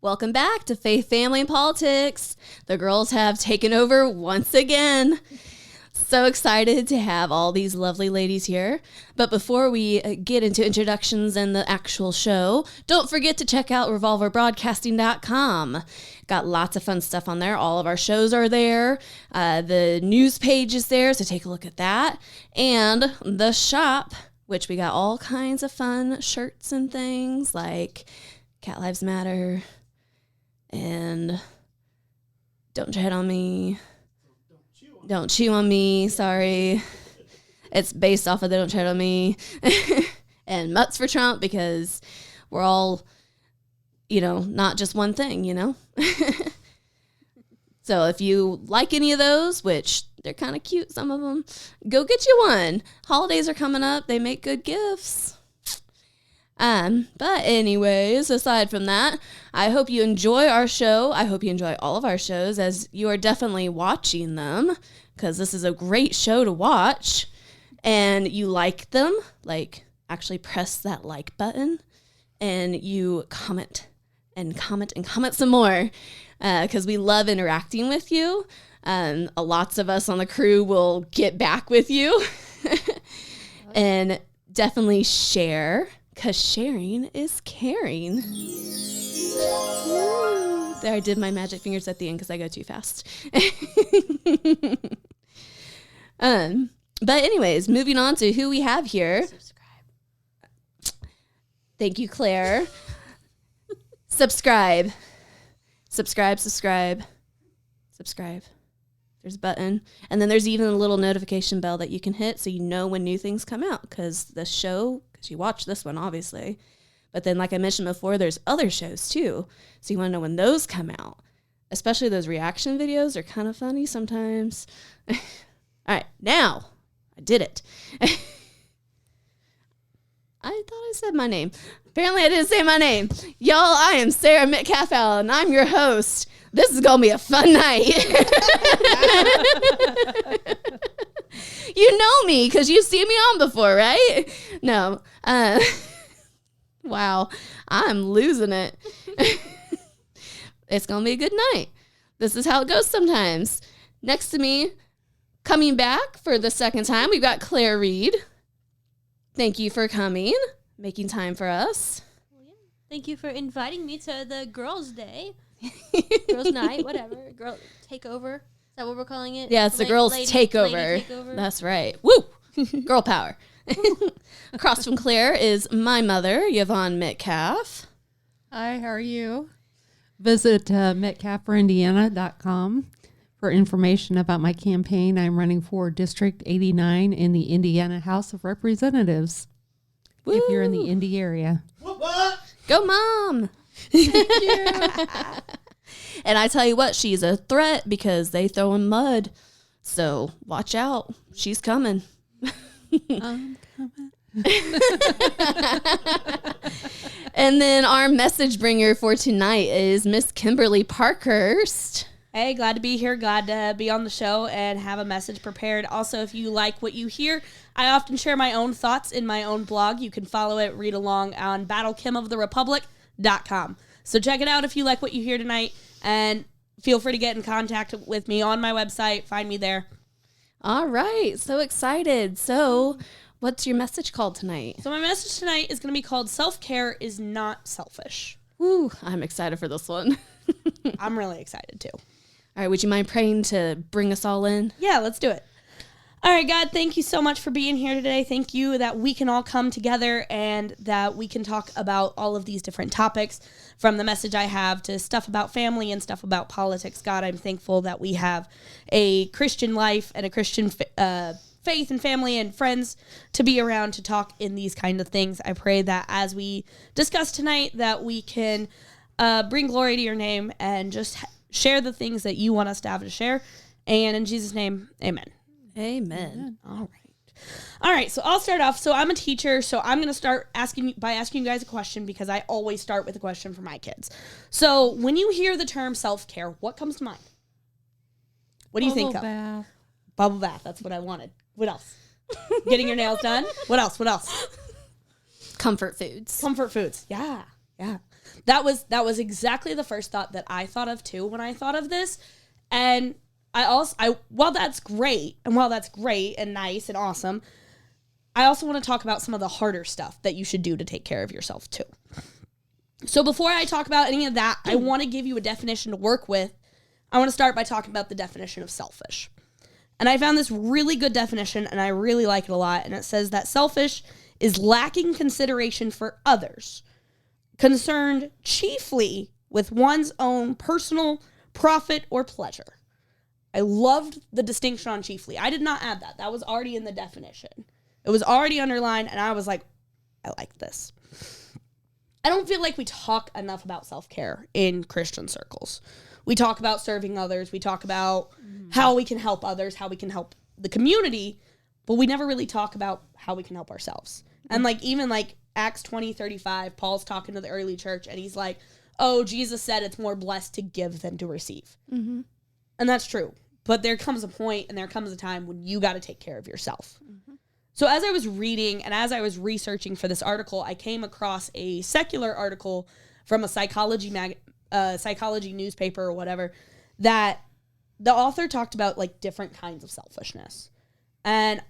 Welcome back to Faith, Family, and Politics. The girls have taken over once again. So excited to have all these lovely ladies here. But before we get into introductions and the actual show, don't forget to check out revolverbroadcasting.com. Got lots of fun stuff on there. All of our shows are there. The news page is there, so take a look at that. And the shop, which we got all kinds of fun shirts and things like Cat Lives Matter and Don't Tread on Me. Don't Chew on Me, sorry. It's based off of the Don't Tread on Me. And Mutts for Trump, because we're all, not just one thing, So if you like any of those, which they're kind of cute, some of them, go get you one. Holidays are coming up. They make good gifts. But anyways, aside from that, I hope you enjoy our show. I hope you enjoy all of our shows, as you are definitely watching them, because this is a great show to watch, and you like them. Like, actually press that like button, and you comment some more, because we love interacting with you. Lots of us on the crew will get back with you, and definitely share. Because sharing is caring. Ooh, there, I did my magic fingers at the end because I go too fast. But anyways, moving on to who we have here. Thank you, Claire. Subscribe. There's a button. And then there's even a little notification bell that you can hit so you know when new things come out. Because the show, because you watch this one, obviously. But then, like I mentioned before, there's other shows, too. So you want to know when those come out. Especially those reaction videos are kind of funny sometimes. All right, now, I did it. I thought I said my name. Apparently, I didn't say my name. Y'all, I am Sarah Metcalf Allen, and I'm your host. This is going to be a fun night. You know me because you've seen me on before, right? No. Wow. I'm losing it. It's going to be a good night. This is how it goes sometimes. Next to me, coming back for the second time, we've got Claire Reed. Thank you for coming, making time for us. Well, yeah. Thank you for inviting me to the girls' day. Girls' night, whatever. Girl takeover. Is that what we're calling it? Yeah, it's the girls' takeover. Lady takeover. That's right. Woo! Girl power. Across from Claire is my mother, Yvonne Metcalf. Hi, how are you? Visit metcalforindiana.com for information about my campaign. I'm running for District 89 in the Indiana House of Representatives. Woo! If you're in the Indy area. What? Go, Mom! Thank you. And I tell you what, she's a threat because they throw in mud. So watch out. She's coming. I'm coming. And then our message bringer for tonight is Miss Kimberly Parkhurst. Hey, glad to be here. Glad to be on the show and have a message prepared. Also, if you like what you hear, I often share my own thoughts in my own blog. You can follow it, read along on battlekimoftherepublic.com. So check it out if you like what you hear tonight, and feel free to get in contact with me on my website. Find me there. All right. So excited. So what's your message called tonight? So my message tonight is going to be called Self-Care is Not Selfish. Ooh, I'm excited for this one. I'm really excited too. All right. Would you mind praying to bring us all in? Yeah, let's do it. All right, God, thank you so much for being here today. Thank you that we can all come together and that we can talk about all of these different topics, from the message I have to stuff about family and stuff about politics. God, I'm thankful that we have a Christian life and a Christian faith and family and friends to be around to talk in these kind of things. I pray that as we discuss tonight, that we can bring glory to your name and just share the things that you want us to have to share. And in Jesus' name, amen. Amen. All right. So I'll start off. So I'm a teacher. So I'm going to start asking you guys a question, because I always start with a question for my kids. So when you hear the term self-care, what comes to mind? What do you think of? Bubble bath. Bubble bath. That's what I wanted. What else? Getting your nails done? What else? Comfort foods. Comfort foods. Yeah. That was exactly the first thought that I thought of too when I thought of this. And while that's great and nice and awesome, I also want to talk about some of the harder stuff that you should do to take care of yourself too. So before I talk about any of that, I want to give you a definition to work with. I want to start by talking about the definition of selfish. And I found this really good definition, and I really like it a lot. And it says that selfish is lacking consideration for others, concerned chiefly with one's own personal profit or pleasure. I loved the distinction on chiefly. I did not add that. That was already in the definition. It was already underlined, and I was like, I like this. I don't feel like we talk enough about self-care in Christian circles. We talk about serving others. We talk about how we can help others, how we can help the community, but we never really talk about how we can help ourselves. And even Acts 20:35, Paul's talking to the early church, and he's like, oh, Jesus said it's more blessed to give than to receive. Mm-hmm. And that's true. But there comes a point and there comes a time when you got to take care of yourself. Mm-hmm. So as I was reading and as I was researching for this article, I came across a secular article from a psychology newspaper or whatever, that the author talked about different kinds of selfishness. And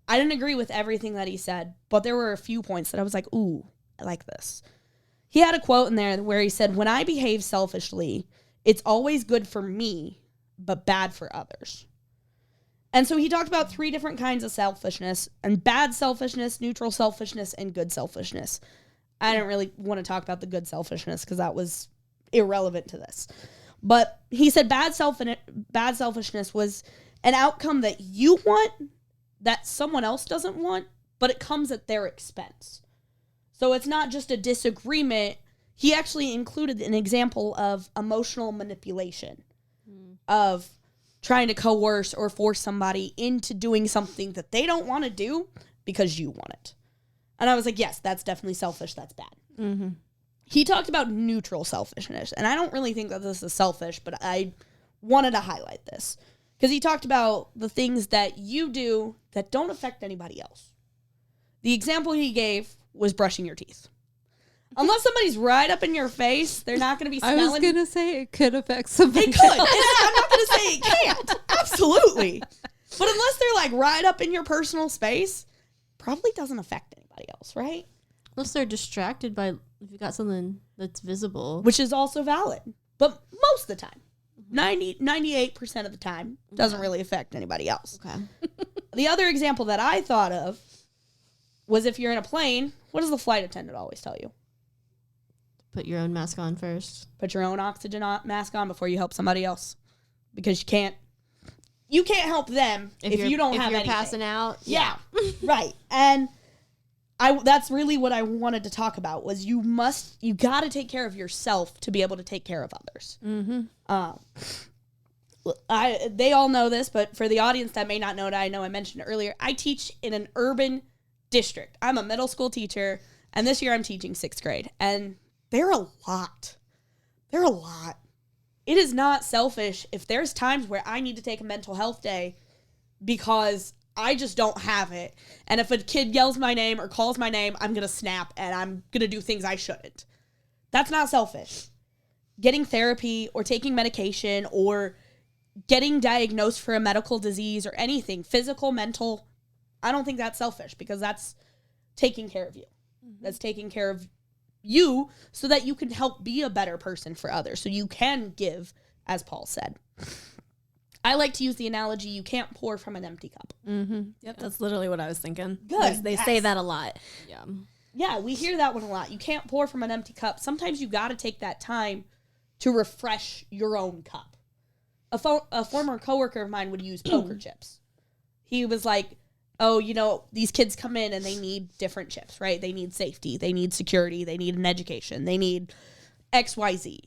I didn't agree with everything that he said, but there were a few points that I was like, ooh, I like this. He had a quote in there where he said, when I behave selfishly, it's always good for me, but bad for others. And so he talked about 3 different kinds of selfishness, and bad selfishness, neutral selfishness, and good selfishness. I didn't really want to talk about the good selfishness because that was irrelevant to this. But he said bad selfishness was an outcome that you want that someone else doesn't want, but it comes at their expense. So it's not just a disagreement. He actually included an example of emotional manipulation, of trying to coerce or force somebody into doing something that they don't want to do because you want it. And I was like, yes, that's definitely selfish. That's bad. Mm-hmm. He talked about neutral selfishness, and I don't really think that this is selfish, but I wanted to highlight this because he talked about the things that you do that don't affect anybody else. The example he gave was brushing your teeth. Unless somebody's right up in your face, they're not going to be smelling. I was going to say it could affect somebody. It could. I'm not going to say it can't. Absolutely. But unless they're right up in your personal space, probably doesn't affect anybody else, right? Unless they're distracted by if you got something that's visible. Which is also valid. But most of the time, 98% of the time, doesn't really affect anybody else. Okay. The other example that I thought of was if you're in a plane, what does the flight attendant always tell you? Put your own mask on first. Put your own oxygen mask on before you help somebody else. Because you can't help them if you don't have anything. If you're passing out. Yeah. Right. And that's really what I wanted to talk about was you got to take care of yourself to be able to take care of others. Mm-hmm. They all know this, but for the audience that may not know it, I know I mentioned it earlier, I teach in an urban district. I'm a middle school teacher, and this year I'm teaching 6th grade. And they're a lot. It is not selfish if there's times where I need to take a mental health day because I just don't have it. And if a kid yells my name or calls my name, I'm going to snap and I'm going to do things I shouldn't. That's not selfish. Getting therapy or taking medication or getting diagnosed for a medical disease or anything, physical, mental, I don't think that's selfish because that's taking care of you. Mm-hmm. That's taking care of you so that you can help be a better person for others. So you can give, as Paul said. I like to use the analogy, you can't pour from an empty cup. Mm-hmm. Yep, that's literally what I was thinking. Good. They say that a lot. Yeah. Yeah, we hear that one a lot. You can't pour from an empty cup. Sometimes you got to take that time to refresh your own cup. A former coworker of mine would use poker chips. He was like, oh, these kids come in and they need different chips, right? They need safety. They need security. They need an education. They need XYZ.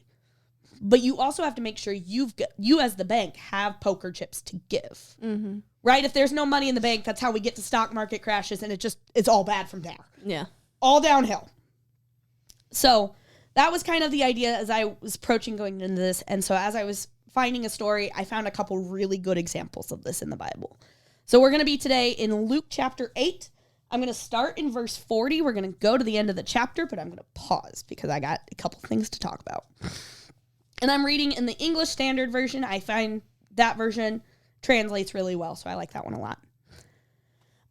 But you also have to make sure you as the bank have poker chips to give, right? If there's no money in the bank, that's how we get to stock market crashes, and it's all bad from there. Yeah. All downhill. So that was kind of the idea as I was approaching going into this. And so as I was finding a story, I found a couple really good examples of this in the Bible. So we're going to be today in Luke chapter 8. I'm going to start in verse 40. We're going to go to the end of the chapter, but I'm going to pause because I got a couple things to talk about. And I'm reading in the English Standard Version. I find that version translates really well, so I like that one a lot.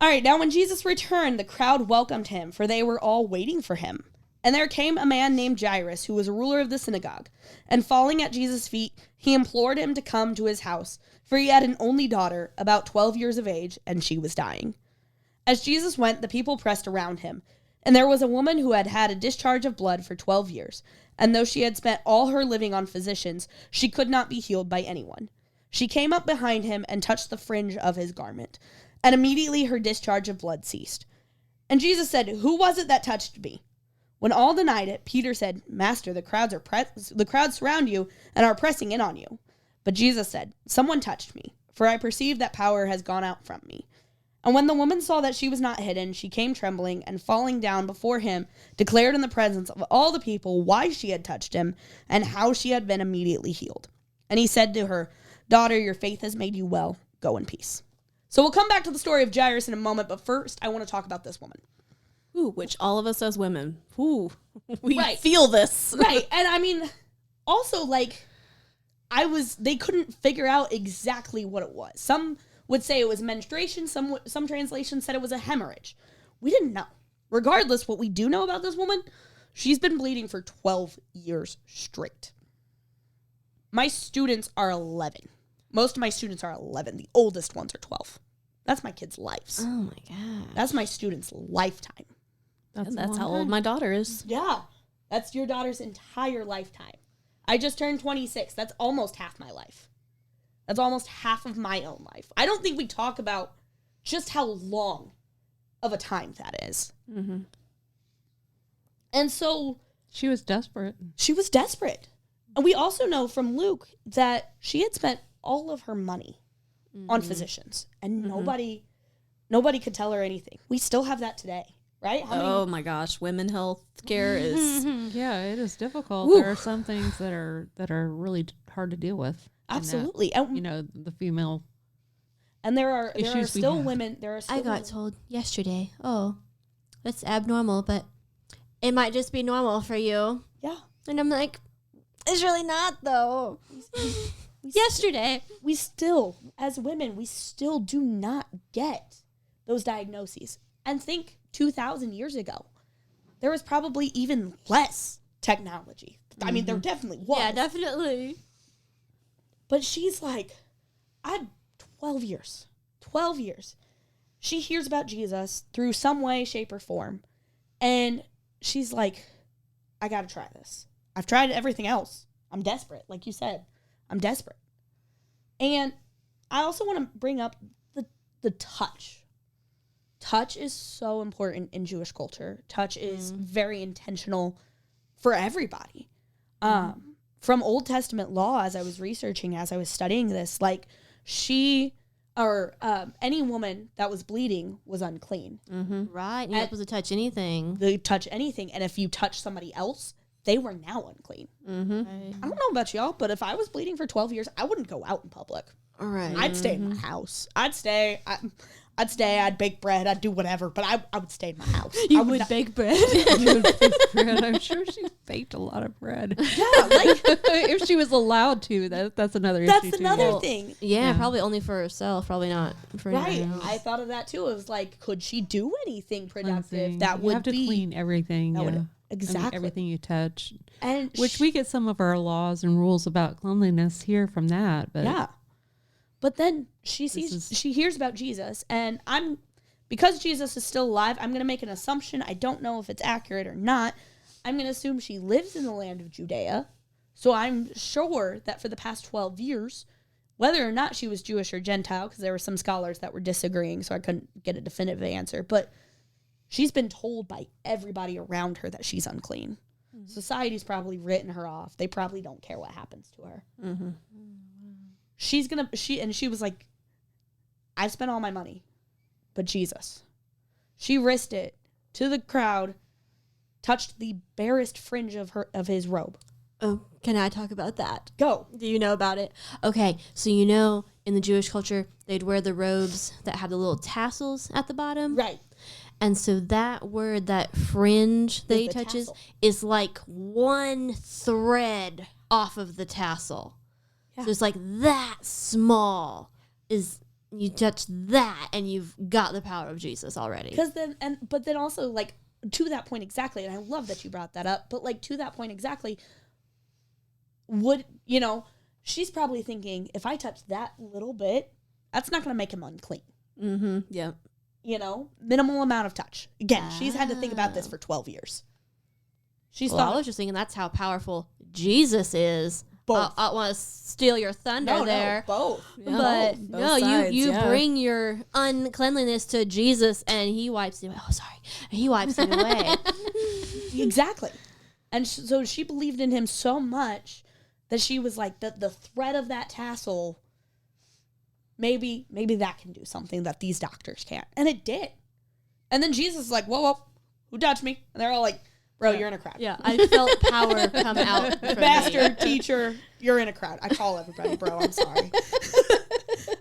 All right, now when Jesus returned, the crowd welcomed him, for they were all waiting for him. And there came a man named Jairus, who was a ruler of the synagogue. And falling at Jesus' feet, he implored him to come to his house, for he had an only daughter, about 12 years of age, and she was dying. As Jesus went, the people pressed around him. And there was a woman who had had a discharge of blood for 12 years. And though she had spent all her living on physicians, she could not be healed by anyone. She came up behind him and touched the fringe of his garment. And immediately her discharge of blood ceased. And Jesus said, "Who was it that touched me?" When all denied it, Peter said, "Master, the crowds surround you and are pressing in on you." But Jesus said, "Someone touched me, for I perceive that power has gone out from me." And when the woman saw that she was not hidden, she came trembling and falling down before him, declared in the presence of all the people why she had touched him and how she had been immediately healed. And he said to her, "Daughter, your faith has made you well. Go in peace." So we'll come back to the story of Jairus in a moment, but first I want to talk about this woman. Ooh, which all of us as women, we Right. feel this. Right. And I mean, also, like, they couldn't figure out exactly what it was. Some would say it was menstruation. Some translations said it was a hemorrhage. We didn't know. Regardless, what we do know about this woman, she's been bleeding for 12 years straight. My students are 11. Most of my students are 11. The oldest ones are 12. That's my kids' lives. Oh my god. That's my students' lifetime. That's how old my daughter is. Yeah. That's your daughter's entire lifetime. I just turned 26. That's almost half my life. That's almost half of my own life. I don't think we talk about just how long of a time that is. Mm-hmm. And so She was desperate. she was desperate. And we also know from Luke that she had spent all of her money on physicians. And nobody could tell her anything. We still have that today, right? Oh my gosh, women health care is Yeah, it is difficult. Woo. There are some things that are really hard to deal with. Absolutely. And And, that, the female. and there are issues we still have. women. There are still I got women- told yesterday, oh, that's abnormal, but it might just be normal for you. Yeah. And I'm like, it's really not, though. Yesterday. We still, as women, we still do not get those diagnoses. And think 2,000 years ago, there was probably even less technology. I mean, there definitely was. Yeah, definitely. But she's like, I had 12 years. 12 years. She hears about Jesus through some way, shape, or form. And she's like, I got to try this. I've tried everything else. I'm desperate. Like you said, I'm desperate. And I also want to bring up the touch. Touch is so important in Jewish culture. Touch is very intentional for everybody. From Old Testament law, as I was researching, as I was studying this, like any woman that was bleeding was unclean. Right. You're not supposed to touch anything. They touch anything, and if you touch somebody else, they were now unclean. Right. I don't know about y'all, but if I was bleeding for 12 years, I wouldn't go out in public. All right. I'd stay in my house. I'd stay. I'd bake bread. I'd do whatever, but I would stay in my house. You I would not- bake bread. bread. I'm sure she baked a lot of bread. Yeah, like If she was allowed to, that's another issue. that's too. another thing. Yeah, Yeah. probably only for herself. Probably not for Right. anyone else. I thought of that too. It was like, could she do anything productive Cleansing. that you would have to be clean everything. that would- Yeah. I mean, exactly everything you touch. and Which we get some of our laws and rules about cleanliness here from that. But yeah. But then she hears about Jesus, and because Jesus is still alive, I'm going to make an assumption. I don't know if it's accurate or not. I'm going to assume she lives in the land of Judea. So I'm sure that for the past 12 years, whether or not she was Jewish or Gentile, because there were some scholars that were disagreeing, so I couldn't get a definitive answer, but she's been told by everybody around her that she's unclean. Society's probably written her off. They probably don't care what happens to her. She was like, I've spent all my money, but Jesus. She risked it to the crowd, touched the barest fringe of his robe. Oh, can I talk about that? Go. Do you know about it? Okay, so you know in the Jewish culture, they'd wear the robes that have the little tassels at the bottom. Right. And so that word, that fringe that Is he the touches, tassel. is like one thread off of the tassel. Yeah. So it's like that small is, you touch that and you've got the power of Jesus already. But then also, like, to that point exactly, and I love that you brought that up, but like to that point exactly, she's probably thinking, if I touch that little bit, that's not going to make him unclean. Mm-hmm. Yep. Minimal amount of touch. Again, she's had to think about this for 12 years. She's Well, I thought, was just thinking that's how powerful Jesus is. Both. I want to steal your thunder there. both. But Both no, sides, you yeah. bring your uncleanliness to Jesus and he wipes it away. Oh, sorry. He wipes it away. Exactly. And so she believed in him so much that she was like, the thread of that tassel, maybe that can do something that these doctors can't. And it did. And then Jesus is like, whoa, who touched me? And they're all like, bro, you're in a crowd. Yeah, I felt power come out from Master, me. teacher, you're in a crowd. I call everybody bro. I'm sorry.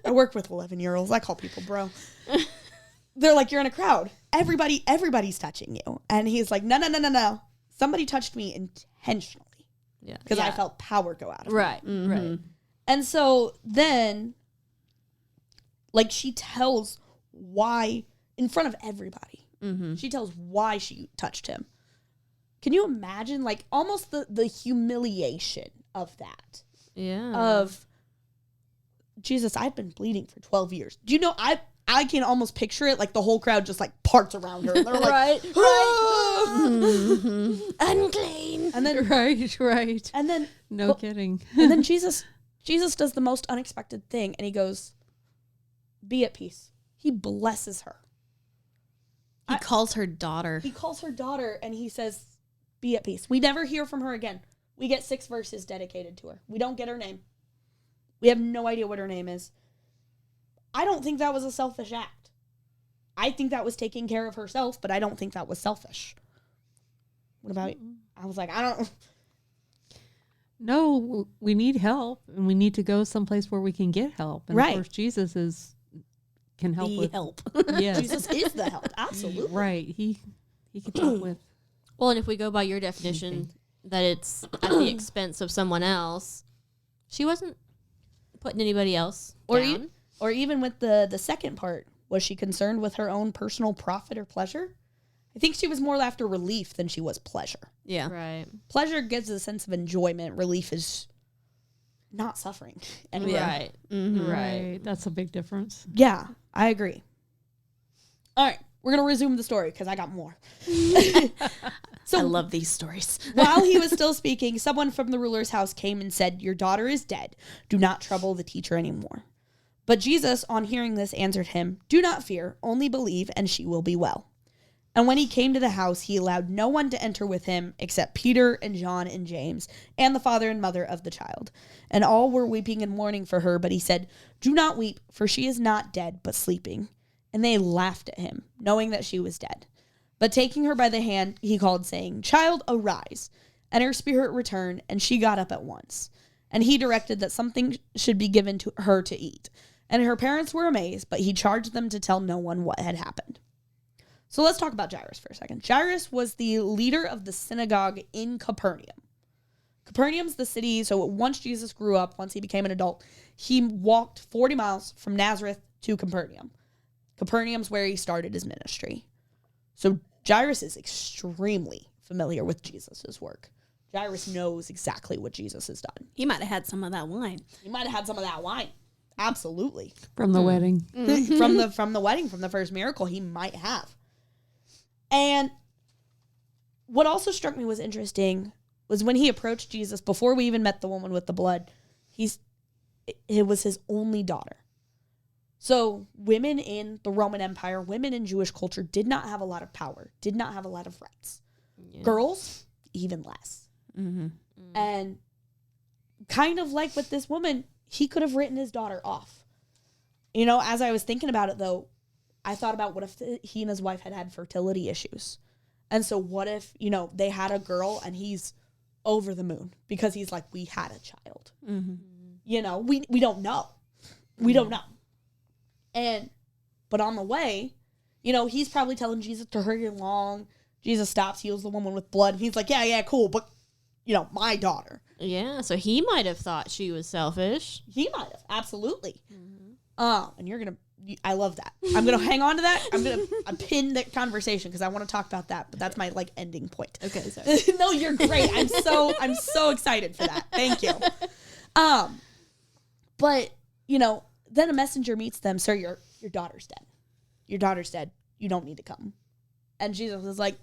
I work with 11-year-olds. I call people bro. They're like, you're in a crowd. Everybody's touching you. And he's like, no. Somebody touched me intentionally Yeah. because I felt power go out of me. Right, right. And so then, like, she tells why, in front of everybody, she tells why she touched him. Can you imagine, like, almost the humiliation of that? Yeah. Of, Jesus, I've been bleeding for 12 years. Do you know, I can almost picture it, like, the whole crowd just, like, parts around her. And they're like, Unclean. And then, Right. and then, No kidding. and then Jesus does the most unexpected thing, and he goes, be at peace. He blesses her. He calls her daughter. He calls her daughter, and he says, be at peace. We never hear from her again. We get 6 verses dedicated to her. We don't get her name. We have no idea what her name is. I don't think that was a selfish act. I think that was taking care of herself, but I don't think that was selfish. What about you? I was like, I don't. No, we need help, and we need to go someplace where we can get help. And Right. of course, Jesus can help The with help. Yes, Jesus is the help. Absolutely. right. He can help with. Well, and if we go by your definition that it's at the expense of someone else, she wasn't putting anybody else Or, down. or even with the second part, was she concerned with her own personal profit or pleasure? I think she was more after relief than she was pleasure. Yeah. Right. Pleasure gives a sense of enjoyment. Relief is not suffering anymore. Right. Right. That's a big difference. Yeah, I agree. All right, we're going to resume the story because I got more. I love these stories. While he was still speaking, someone from the ruler's house came and said, your daughter is dead. Do not trouble the teacher anymore. But Jesus, on hearing this, answered him, do not fear, only believe, and she will be well. And when he came to the house, he allowed no one to enter with him except Peter and John and James and the father and mother of the child. And all were weeping and mourning for her, but he said, do not weep, for she is not dead, but sleeping. And they laughed at him, knowing that she was dead. But taking her by the hand, he called, saying, child, arise. And her spirit returned, and she got up at once. And he directed that something should be given to her to eat. And her parents were amazed, but he charged them to tell no one what had happened. So let's talk about Jairus for a second. Jairus was the leader of the synagogue in Capernaum. Capernaum's the city, so once Jesus grew up, once he became an adult, he walked 40 miles from Nazareth to Capernaum. Capernaum's where he started his ministry. So Jairus is extremely familiar with Jesus' work. Jairus knows exactly what Jesus has done. He might have had some of that wine. He might have had some of that wine. Absolutely. From the wedding. from the wedding, from the first miracle, he might have. And what also struck me was interesting was when he approached Jesus, before we even met the woman with the blood, it was his only daughter. So women in the Roman Empire, women in Jewish culture did not have a lot of power, did not have a lot of rights. Yeah. Girls, even less. And kind of like with this woman, he could have written his daughter off. You know, as I was thinking about it, though, I thought about what if he and his wife had fertility issues. And so what if, you know, they had a girl and he's over the moon because he's like, we had a child. You know, we don't know. We don't know. But on the way, You know, he's probably telling Jesus to hurry along. Jesus stops, heals the woman with blood. And he's like, yeah, cool. But, you know, my daughter. Yeah, so he might have thought she was selfish. He might have. Absolutely. And you're going to, I love that. I'm going to hang on to that. I'm going to pin that conversation because I want to talk about that. But that's my like ending point. Okay, sorry. No, you're great. I'm so excited for that. Thank you. But, you know, then a messenger meets them. Sir, your daughter's dead. Your daughter's dead. You don't need to come. And Jesus is like,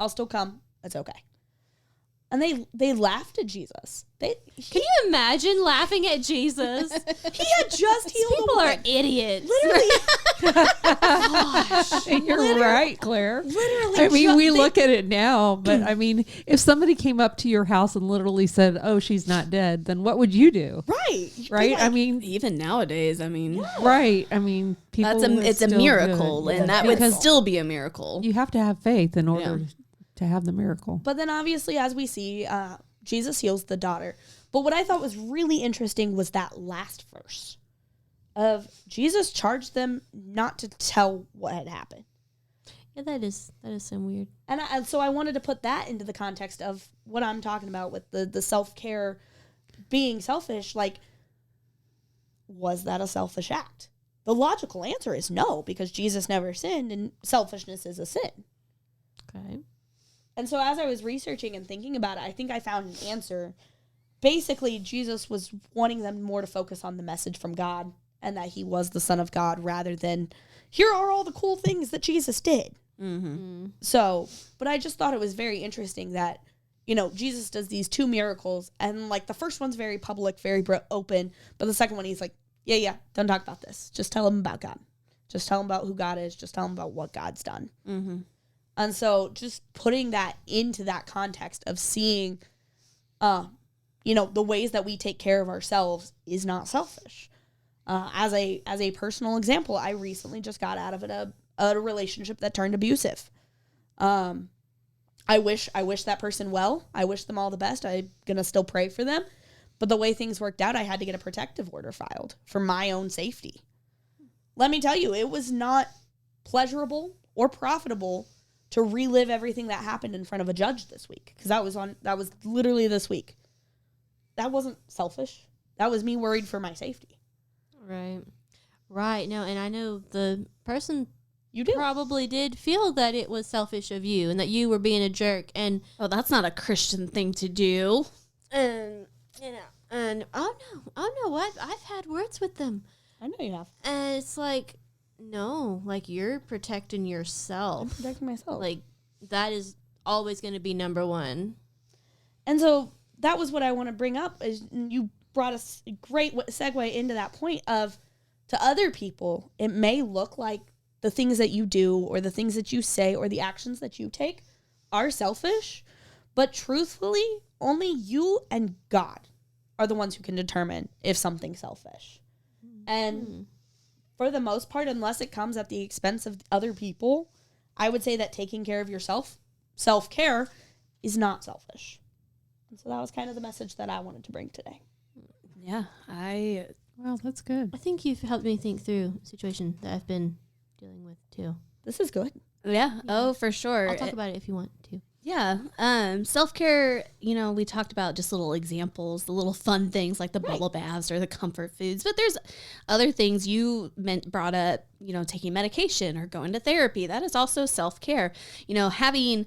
I'll still come. It's okay. And they laughed at Jesus. Can you imagine laughing at Jesus? He had just healed. People are idiots. Literally. Gosh, you're right, Claire. Literally. I mean, we look at it now, but I mean, if somebody came up to your house and literally said, "Oh, she's not dead," then what would you do? Right. Right. Like, I mean, Even nowadays, I mean, right. I mean, people. it's a still miracle, good. and that would still be a miracle. You have to have faith in order to have the miracle. But then obviously, as we see, Jesus heals the daughter. But what I thought was really interesting was that last verse of Jesus charged them not to tell what had happened. Yeah, that is so weird. And so I wanted to put that into the context of what I'm talking about with the self-care being selfish. Like, was that a selfish act? The logical answer is no, because Jesus never sinned and selfishness is a sin. Okay. And so as I was researching and thinking about it, I think I found an answer. Basically, Jesus was wanting them more to focus on the message from God and that he was the Son of God rather than, here are all the cool things that Jesus did. So, but I just thought it was very interesting that, you know, Jesus does these two miracles and like the first one's very public, very open, but the second one he's like, yeah, don't talk about this. Just tell them about God. Just tell them about who God is. Just tell them about what God's done. And so just putting that into that context of seeing, you know, the ways that we take care of ourselves is not selfish. As a personal example, I recently just got out of a relationship that turned abusive. I wish that person well. I wish them all the best. I'm going to still pray for them. But the way things worked out, I had to get a protective order filed for my own safety. Let me tell you, it was not pleasurable or profitable to relive everything that happened in front of a judge this week. Because that was literally this week. That wasn't selfish. That was me worried for my safety. Right. No, and I know the person You did. probably did feel that it was selfish of you and that you were being a jerk. And That's not a Christian thing to do. you know, and oh no, I've had words with them, I know you have. and it's like, no, like you're protecting yourself. I'm protecting myself. Like that is always going to be number one. And so that was what I want to bring up. Is you brought a great segue into that point of, to other people, it may look like the things that you do or the things that you say or the actions that you take are selfish, but truthfully, only you and God are the ones who can determine if something's selfish. And for the most part, unless it comes at the expense of other people, I would say that taking care of yourself, self-care, is not selfish. And so that was kind of the message that I wanted to bring today. Yeah, Well, that's good. I think you've helped me think through a situation that I've been dealing with too. This is good. yeah. Oh, for sure. I'll talk about it if you want to. Yeah. Self-care, you know, we talked about just little examples, the little fun things like the bubble baths or the comfort foods, but there's other things you brought up, you know, taking medication or going to therapy. That is also self-care. You know, having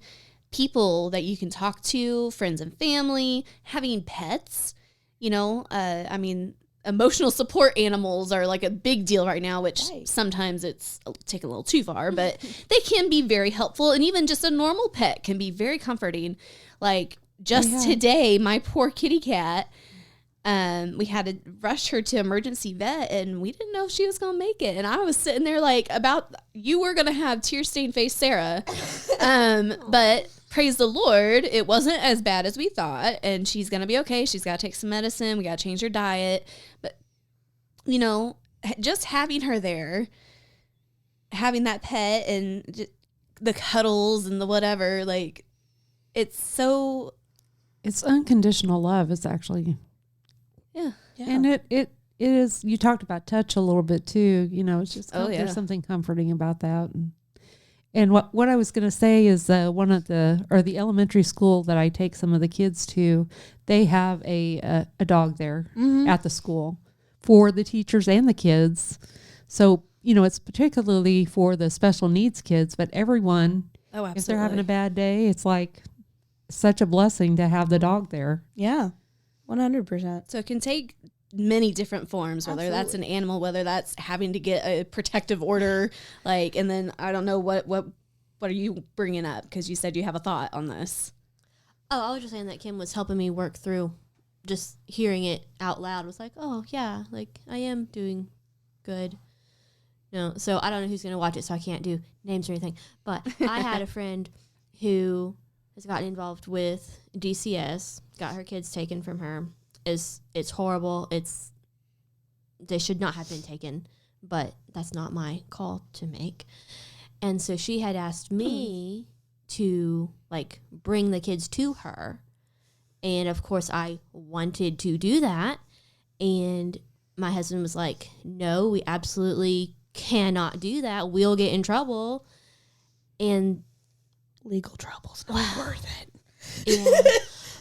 people that you can talk to, friends and family, having pets, you know, I mean, emotional support animals are like a big deal right now, which sometimes it's taken a little too far, but they can be very helpful. And even just a normal pet can be very comforting. Like just today, my poor kitty cat, we had to rush her to emergency vet and we didn't know if she was going to make it. And I was sitting there like, you were going to have tear-stained face Sarah. But praise the Lord, it wasn't as bad as we thought, and she's going to be okay. She's got to take some medicine. We got to change her diet. But, you know, just having her there, having that pet and the cuddles and the whatever, like, it's unconditional love. It's actually, and it is, you talked about touch a little bit too, you know, it's just, there's something comforting about that. And And what I was going to say is one of the elementary school that I take some of the kids to, they have a dog there at the school for the teachers and the kids. So, it's particularly for the special needs kids, but everyone, Oh, absolutely. if they're having a bad day, it's like such a blessing to have the dog there. Yeah, 100%. So it can take many different forms, whether that's an animal, whether that's having to get a protective order, and then I don't know what are you bringing up, because you said you have a thought on this. Oh, I was just saying that Kim was helping me work through just hearing it out loud. Was like, oh yeah, like I am doing good. No, so I don't know who's gonna watch it, so I can't do names or anything. But I had a friend who has gotten involved with DCS, got her kids taken from her. It's horrible. They should not have been taken, but that's not my call to make. And so she had asked me to bring the kids to her. And of course I wanted to do that. And my husband was like, no, we absolutely cannot do that. We'll get in trouble. And Legal trouble's not worth it. yeah.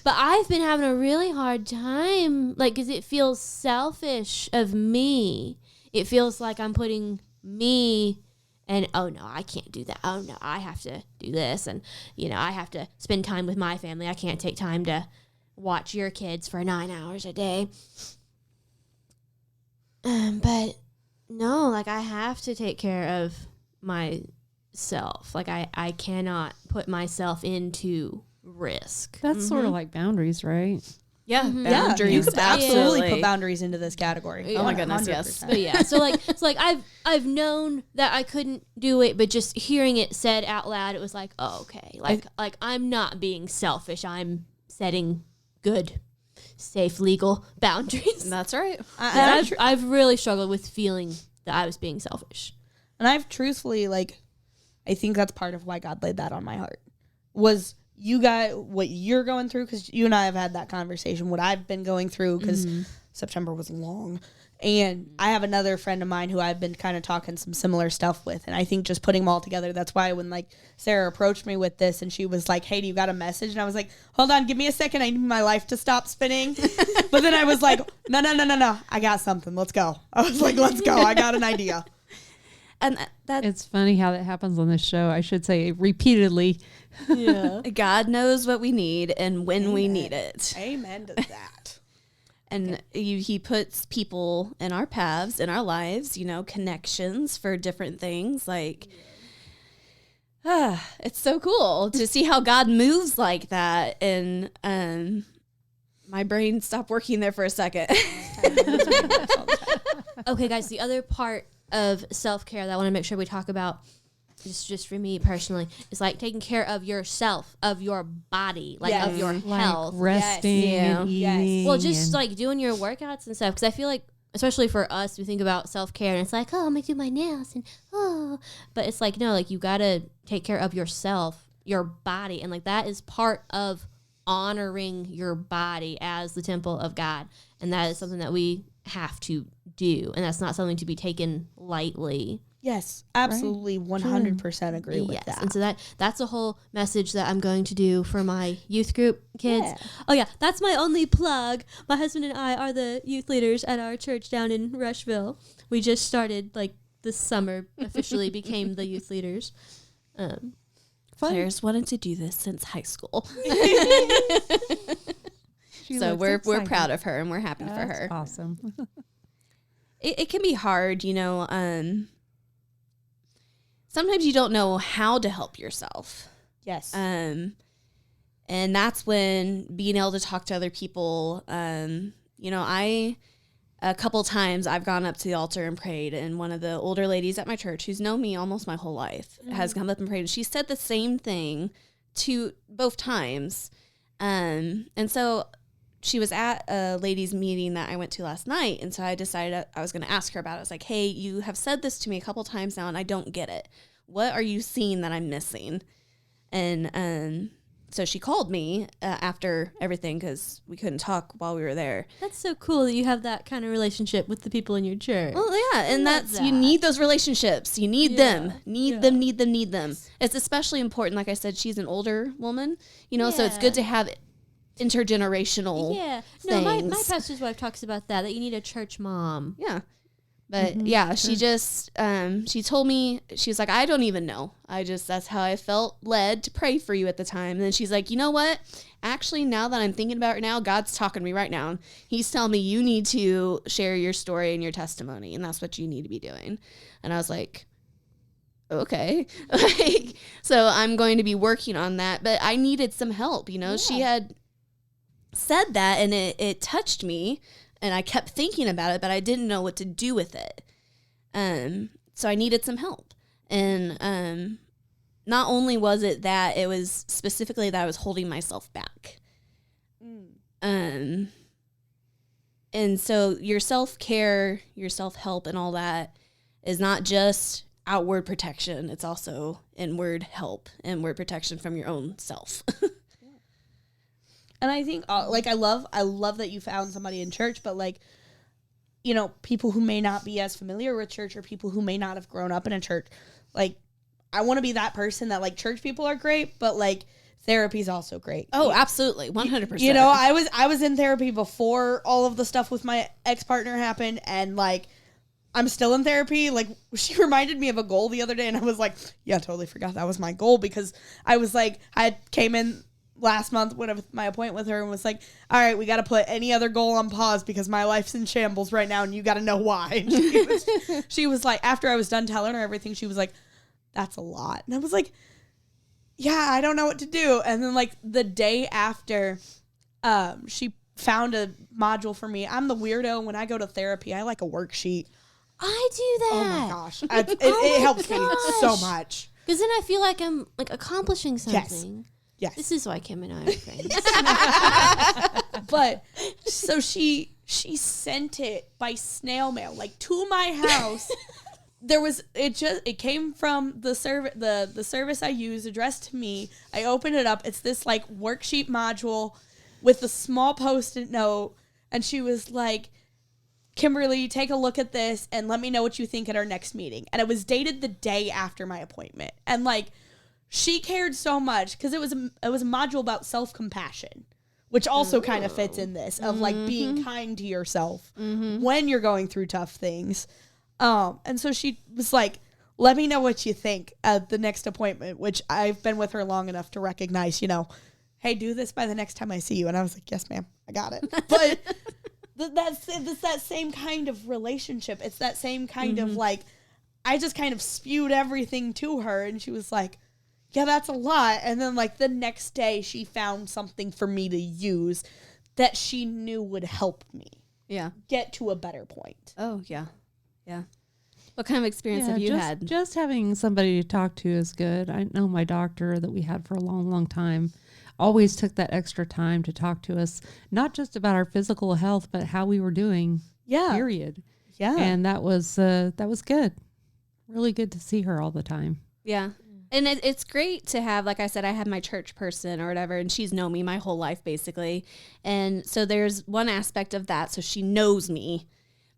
But I've been having a really hard time, because it feels selfish of me. It feels like I'm putting me and, oh, no, I can't do that. Oh, no, I have to do this. And, I have to spend time with my family. I can't take time to watch your kids for 9 hours a day. But, no, I have to take care of myself. I cannot put myself into risk. That's sort of like boundaries, right? Yeah, Yeah, boundaries. you could absolutely absolutely put boundaries into this category. Oh my goodness, yes. 100%. But yeah, so I've known that I couldn't do it, but just hearing it said out loud, it was like, oh, okay. Like I'm not being selfish. I'm setting good, safe, legal boundaries. That's right. And I've really struggled with feeling that I was being selfish. And I've truthfully, I think that's part of why God laid that on my heart. Was you got what you're going through, because you and I have had that conversation, what I've been going through, because September was long. And I have another friend of mine who I've been kind of talking some similar stuff with. And I think just putting them all together, that's why when Sarah approached me with this and she was like, hey, do you got a message? And I was like, hold on, give me a second. I need my life to stop spinning. But then I was like, no. I got something. Let's go. I was like, let's go. I got an idea. And that It's funny how that happens on this show. I should say repeatedly. Yeah. God knows what we need and when we need it. Amen to that. And he puts people in our paths, in our lives, connections for different things. It's so cool to see how God moves like that. And my brain stopped working there for a second. Okay, guys, the other part of self-care that I want to make sure we talk about, just for me personally, is taking care of yourself, of your body, of your health. Resting and Yes. eating. Well, just and doing your workouts and stuff, because I feel like, especially for us, we think about self-care and it's like, oh, I'm gonna do my nails and but it's no, you gotta take care of yourself, your body, and that is part of honoring your body as the temple of God, and that is something that we have to do, and that's not something to be taken lightly. Yes, absolutely, 100% agree with Yes, that. and so that's a whole message that I'm going to do for my youth group kids. Yeah. Oh yeah, that's my only plug. My husband and I are the youth leaders at our church down in Rushville. We just started this summer, officially became the youth leaders. Claire's wanted to do this since high school. she So looks we're excited. proud of her and we're happy for That's her. awesome. It can be hard, sometimes you don't know how to help yourself. Yes. And that's when being able to talk to other people, a couple times I've gone up to the altar and prayed, and one of the older ladies at my church who's known me almost my whole life has come up and prayed. She said the same thing to both times. And so she was at a ladies' meeting that I went to last night, and so I decided I was going to ask her about it. I was like, hey, you have said this to me a couple times now, and I don't get it. What are you seeing that I'm missing? And so she called me after everything because we couldn't talk while we were there. That's so cool that you have that kind of relationship with the people in your church. Well, yeah, and love you that. need those relationships. You need them. Need them. It's especially important. Like I said, she's an older woman, so it's Yeah. good to have intergenerational Yeah. No, my things. pastor's wife talks about that you need a church mom. Yeah. But she just, she told me, she was like, I don't even know. That's how I felt led to pray for you at the time. And then she's like, you know what? Actually, now that I'm thinking about it now, God's talking to me right now. He's telling me you need to share your story and your testimony. And that's what you need to be doing. And I was like, okay. So I'm going to be working on that. But I needed some help. She had said that and it touched me. And I kept thinking about it, but I didn't know what to do with it. So I needed some help. And not only was it that, it was specifically that I was holding myself back. And so your self-care, your self-help and all that is not just outward protection. It's also inward help, inward protection from your own self. And I think, I love that you found somebody in church, but people who may not be as familiar with church or people who may not have grown up in a church, I want to be that person that church people are great, but therapy is also great. Oh, absolutely. 100%. I was in therapy before all of the stuff with my ex-partner happened, and I'm still in therapy. She reminded me of a goal the other day, and I was like, yeah, I totally forgot that was my goal, because I was I came in last month when my appointment with her and was like, all right, we got to put any other goal on pause because my life's in shambles right now and you got to know why. And she was like, after I was done telling her everything, she was like, that's a lot. And I was like, yeah, I don't know what to do. And then the day after, she found a module for me. I'm the weirdo. When I go to therapy, I like a worksheet. I do that. Oh my gosh. It helps me so much. Because then I feel like I'm accomplishing something. Yes. This is why Kim and I are friends. But so she sent it by snail mail, to my house. It came from the service I use, addressed to me. I opened it up. It's this worksheet module with a small Post-it note, and she was like, Kimberly, take a look at this and let me know what you think at our next meeting. And it was dated the day after my appointment. And she cared so much because it was a module about self-compassion, which also kind of fits in this of being kind to yourself when you're going through tough things. And so she was like, let me know what you think at the next appointment, which I've been with her long enough to recognize, hey, do this by the next time I see you. And I was like, yes, ma'am, I got it. But that's that same kind of relationship. It's that same kind of I just kind of spewed everything to her and she was like, yeah, that's a lot. And then the next day she found something for me to use that she knew would help me get to a better point. Oh, yeah. Yeah. What kind of experience have you had? Just having somebody to talk to is good. I know my doctor that we had for a long, long time always took that extra time to talk to us, not just about our physical health, but how we were doing, period. Yeah. And that was good. Really good to see her all the time. Yeah. And it's great to have, like I said, I have my church person or whatever, and she's known me my whole life, basically. And so there's one aspect of that, so she knows me.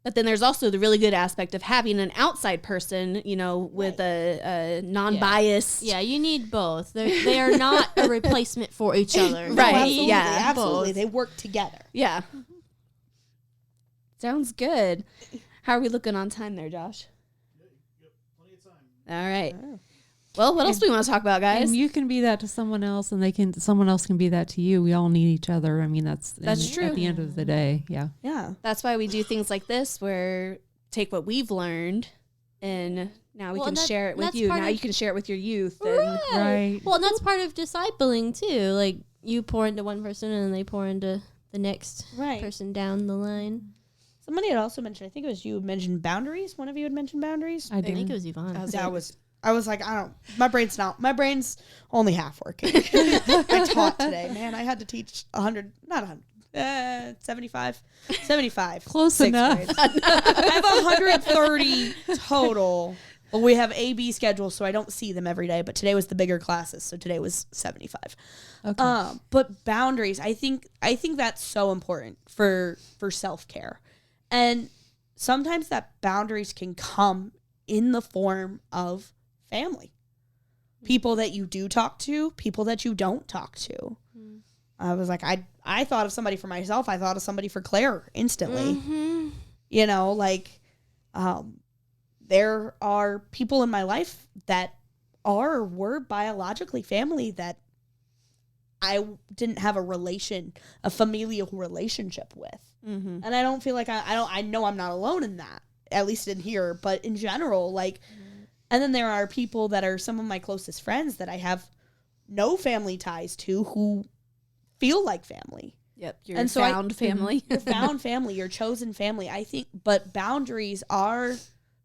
But then there's also the really good aspect of having an outside person, with a non-biased. Yeah, you need both. They are not a replacement for each other. Right. Absolutely, Yeah. absolutely. They work together. Yeah. Sounds good. How are we looking on time there, Josh? Yep, plenty of time. All right. Well, what else do we want to talk about, guys? And you can be that to someone else, and someone else can be that to you. We all need each other. I mean, that's true. At the end of the day, yeah. Yeah. That's why we do things like this, where take what we've learned, and now we can share it with you. Now you can share it with your youth. And Right. Well, and that's part of discipling too. You pour into one person, and then they pour into the next person down the line. Somebody had also mentioned, I think it was you, mentioned boundaries. One of you had mentioned boundaries. I I did. think it was Yvonne. I was like, my brain's only half working. I taught today, man. I had to teach 75 Close sixth enough. grade. I have 130 total Well, we have A/B schedules, so I don't see them every day. But today was the bigger classes, so today was 75. Okay. But boundaries, I think that's so important for self-care, and sometimes that boundaries can come in the form of family, people that you do talk to, people that you don't talk to. I was like, I thought of somebody for myself. I thought of somebody for Claire instantly. Mm-hmm. You know, like, there are people in my life that were biologically family that I didn't have a familial relationship with. Mm-hmm. And I don't feel like I know I'm not alone in that, at least in here, but in general, like, and then there are people that are some of my closest friends that I have no family ties to who feel like family. Yep. Your And so found family. Your found family, your chosen family. I think, but boundaries are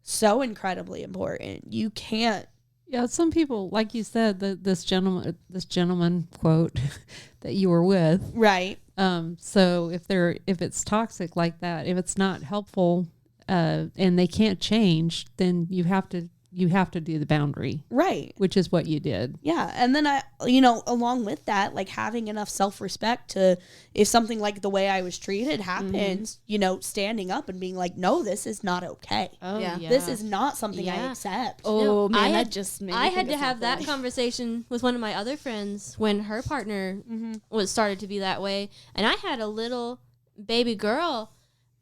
so incredibly important. You can't. Yeah, some people, like you said, this gentleman quote that you were with. Right. So if it's toxic like that, if it's not helpful, and they can't change, then you have to do the boundary, Right. which is what you did. Yeah. And then along with that, like having enough self-respect to, if something like the way I was treated happens, standing up and being like, no, this is not okay. Oh, Yeah. yeah. This is not something I Yeah. accept. Oh, No, man, I that just made me I think had to of have that something. conversation with one of my other friends when her partner was started to be that way, and I had a little baby girl,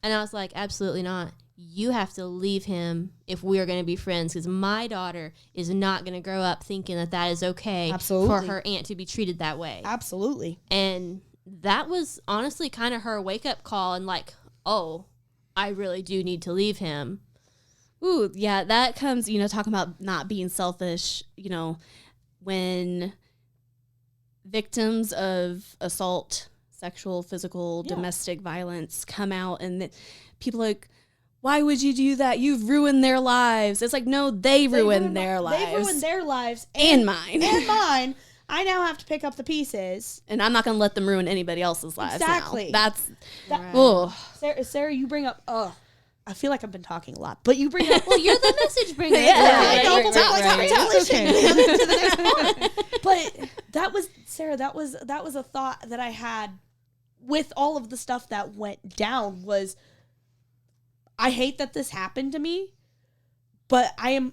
and I was like, absolutely not. You have to leave him if we are going to be friends, because my daughter is not going to grow up thinking that is okay Absolutely. for her aunt to be treated that way. Absolutely. And that was honestly kind of her wake up call, and like, oh, I really do need to leave him. Ooh, yeah, that comes, talking about not being selfish, when victims of assault, sexual, physical, Yeah. domestic violence come out and people are like, why would you do that? You've ruined their lives. It's like, no, they ruined their lives. They ruined their lives and mine. and mine. I now have to pick up the pieces. And I'm not going to let them ruin anybody else's lives. Exactly. Now. That's, Right. oh, Sarah, you bring up. I feel like I've been talking a lot, but you bring up. Well, you're the message bringer. Yeah, I right, know, right, but right, like, right. tell It's this shit okay. to the next point. But that was Sarah. That was a thought that I had with all of the stuff that went down. Was I hate that this happened to me, but I'm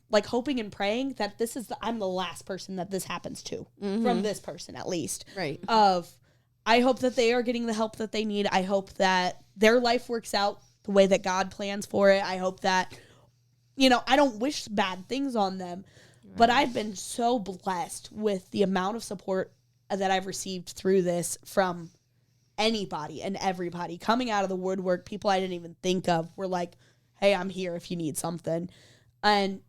like hoping and praying that I'm the last person that this happens to, from this person at least. right. I hope that they are getting the help that they need. I hope that their life works out the way that God plans for it. I hope that, I don't wish bad things on them, but I've been so blessed with the amount of support that I've received through this from anybody and everybody coming out of the woodwork. People I didn't even think of were like, hey, I'm here if you need something. And,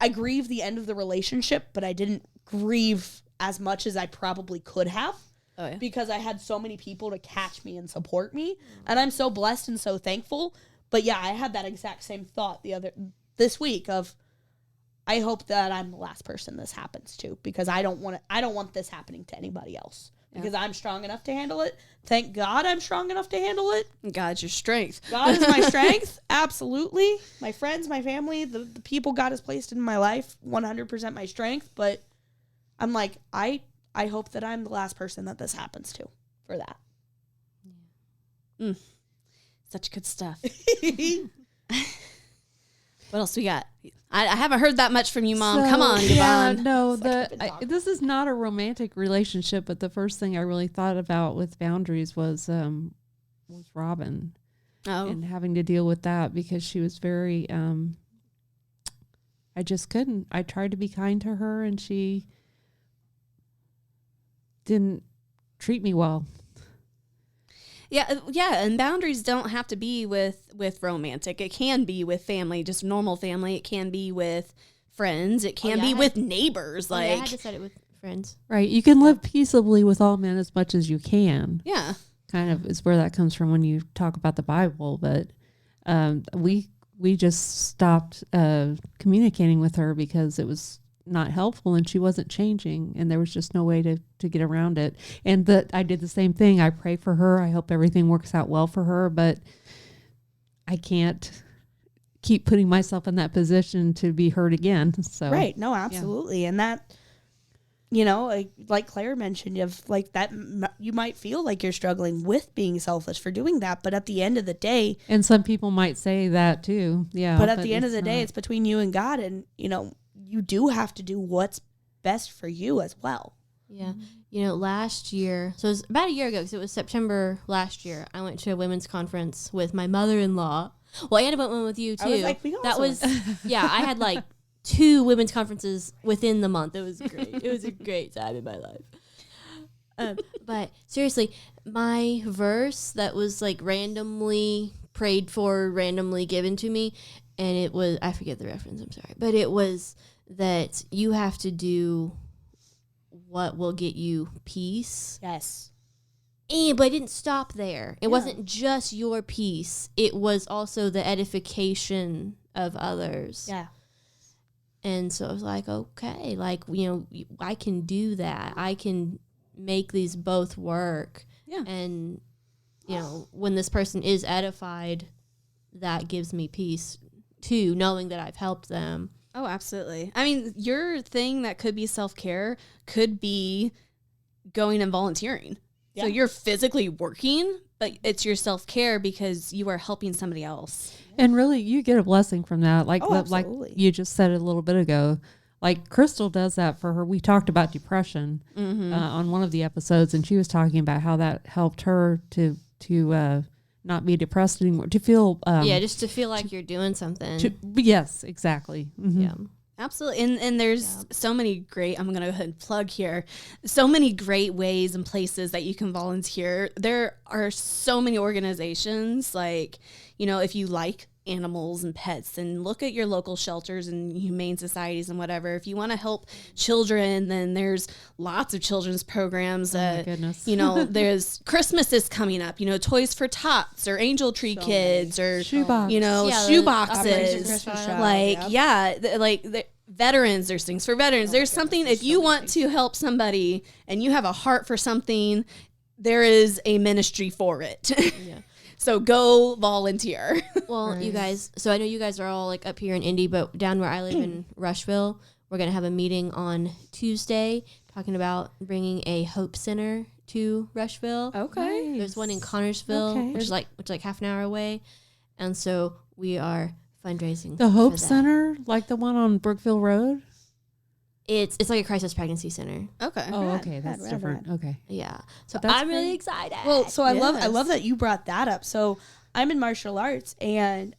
I grieve the end of the relationship, but I didn't grieve as much as I probably could have. Oh, yeah. Because I had so many people to catch me and support me. And I'm so blessed and so thankful. But yeah, I had that exact same thought this week of, I hope that I'm the last person this happens to, because I don't want this happening to anybody else, because I'm strong enough to handle it. Thank God I'm strong enough to handle it. God's your strength. God is my strength. Absolutely. My friends, my family, the people God has placed in my life, 100% my strength. But I'm like, I hope that I'm the last person that this happens to for that. Such good stuff. What else we got? I haven't heard that much from you, Mom. So, Come on, yeah, Yvonne. no, It's like I've been talking. this is not a romantic relationship, but the first thing I really thought about with boundaries was Robin Oh, and having to deal with that, because she was very, I just couldn't. I tried to be kind to her, and she didn't treat me well. yeah. And boundaries don't have to be with romantic. It can be with family, just normal family. It can be with friends. It can yeah, be I with neighbors. I Like, had to set it with friends. Right. You can live peaceably with all men as much as you can. yeah. Kind of is where that comes from when you talk about the Bible. But we just stopped communicating with her because it was not helpful and she wasn't changing, and there was just no way to get around it. And that I did the same thing. I pray for her. I hope everything works out well for her, but I can't keep putting myself in that position to be hurt again. So Right. No, absolutely. And that, you know, like Claire mentioned, of like that, you might feel like you're struggling with being selfish for doing that. But at the end of the day, And some people might say that too. Yeah. but at the end of the day, not. it's between you and God. And, you know, you do have to do what's best for you as well. Yeah. You know, last year, so it was about a year ago, because it was September last year, I went to a women's conference with my mother-in-law. Well, Anna went one with you, too. I was like, we that also was, yeah, I had like 2 women's conferences within the month. It was great. It was a great time in my life. But seriously, my verse that was like randomly prayed for, randomly given to me, and it was, I forget the reference, I'm sorry, but it was that you have to do what will get you peace. Yes. But it didn't stop there. It wasn't just your peace. It was also the edification of others. Yeah. And so I was like, okay, like, you know, I can do that. I can make these both work. Yeah. And, you know, when this person is edified, that gives me peace too, knowing that I've helped them. Oh, absolutely. I mean, your thing that could be self-care could be going and volunteering. Yeah. So you're physically working, but it's your self-care because you are helping somebody else. And really, you get a blessing from that. Like like absolutely. you just said a little bit ago. Like Crystal does that for her. We talked about depression on one of the episodes, and she was talking about how that helped her to not be depressed anymore, to feel Yeah, just to feel like you're doing something. yes, exactly. Mhm. Yeah. Absolutely. And there's so many great, I'm going to go ahead and plug here, so many great ways and places that you can volunteer. There are so many organizations, like, you know, if you like animals and pets, and look at your local shelters and humane societies and whatever. If you want to help children, then there's lots of children's programs. my goodness. You know, there's Christmas is coming up, you know, Toys for Tots or Angel Tree Kids or, Shoebox. you know, Yeah, shoe the Operation boxes. Christmas Shop. Like, Yep. the veterans, there's things for veterans. There's something, if you want to help somebody and you have a heart for something, there is a ministry for it. Yeah. So go volunteer. Well, you guys, so I know you guys are all like up here in Indy, but down where I live in Rushville, we're going to have a meeting on Tuesday talking about bringing a Hope Center to Rushville. Okay. There's one in Connorsville, Okay. which is like half an hour away. And so we are fundraising. The Hope for that. Center, like the one on Brookville Road. It's like a crisis pregnancy center. Okay. Oh, Rad, okay, rad, that's rad, different. Okay. Yeah. So That's I'm really great. excited. Well, so I Yes. love that you brought that up. So I'm in martial arts, and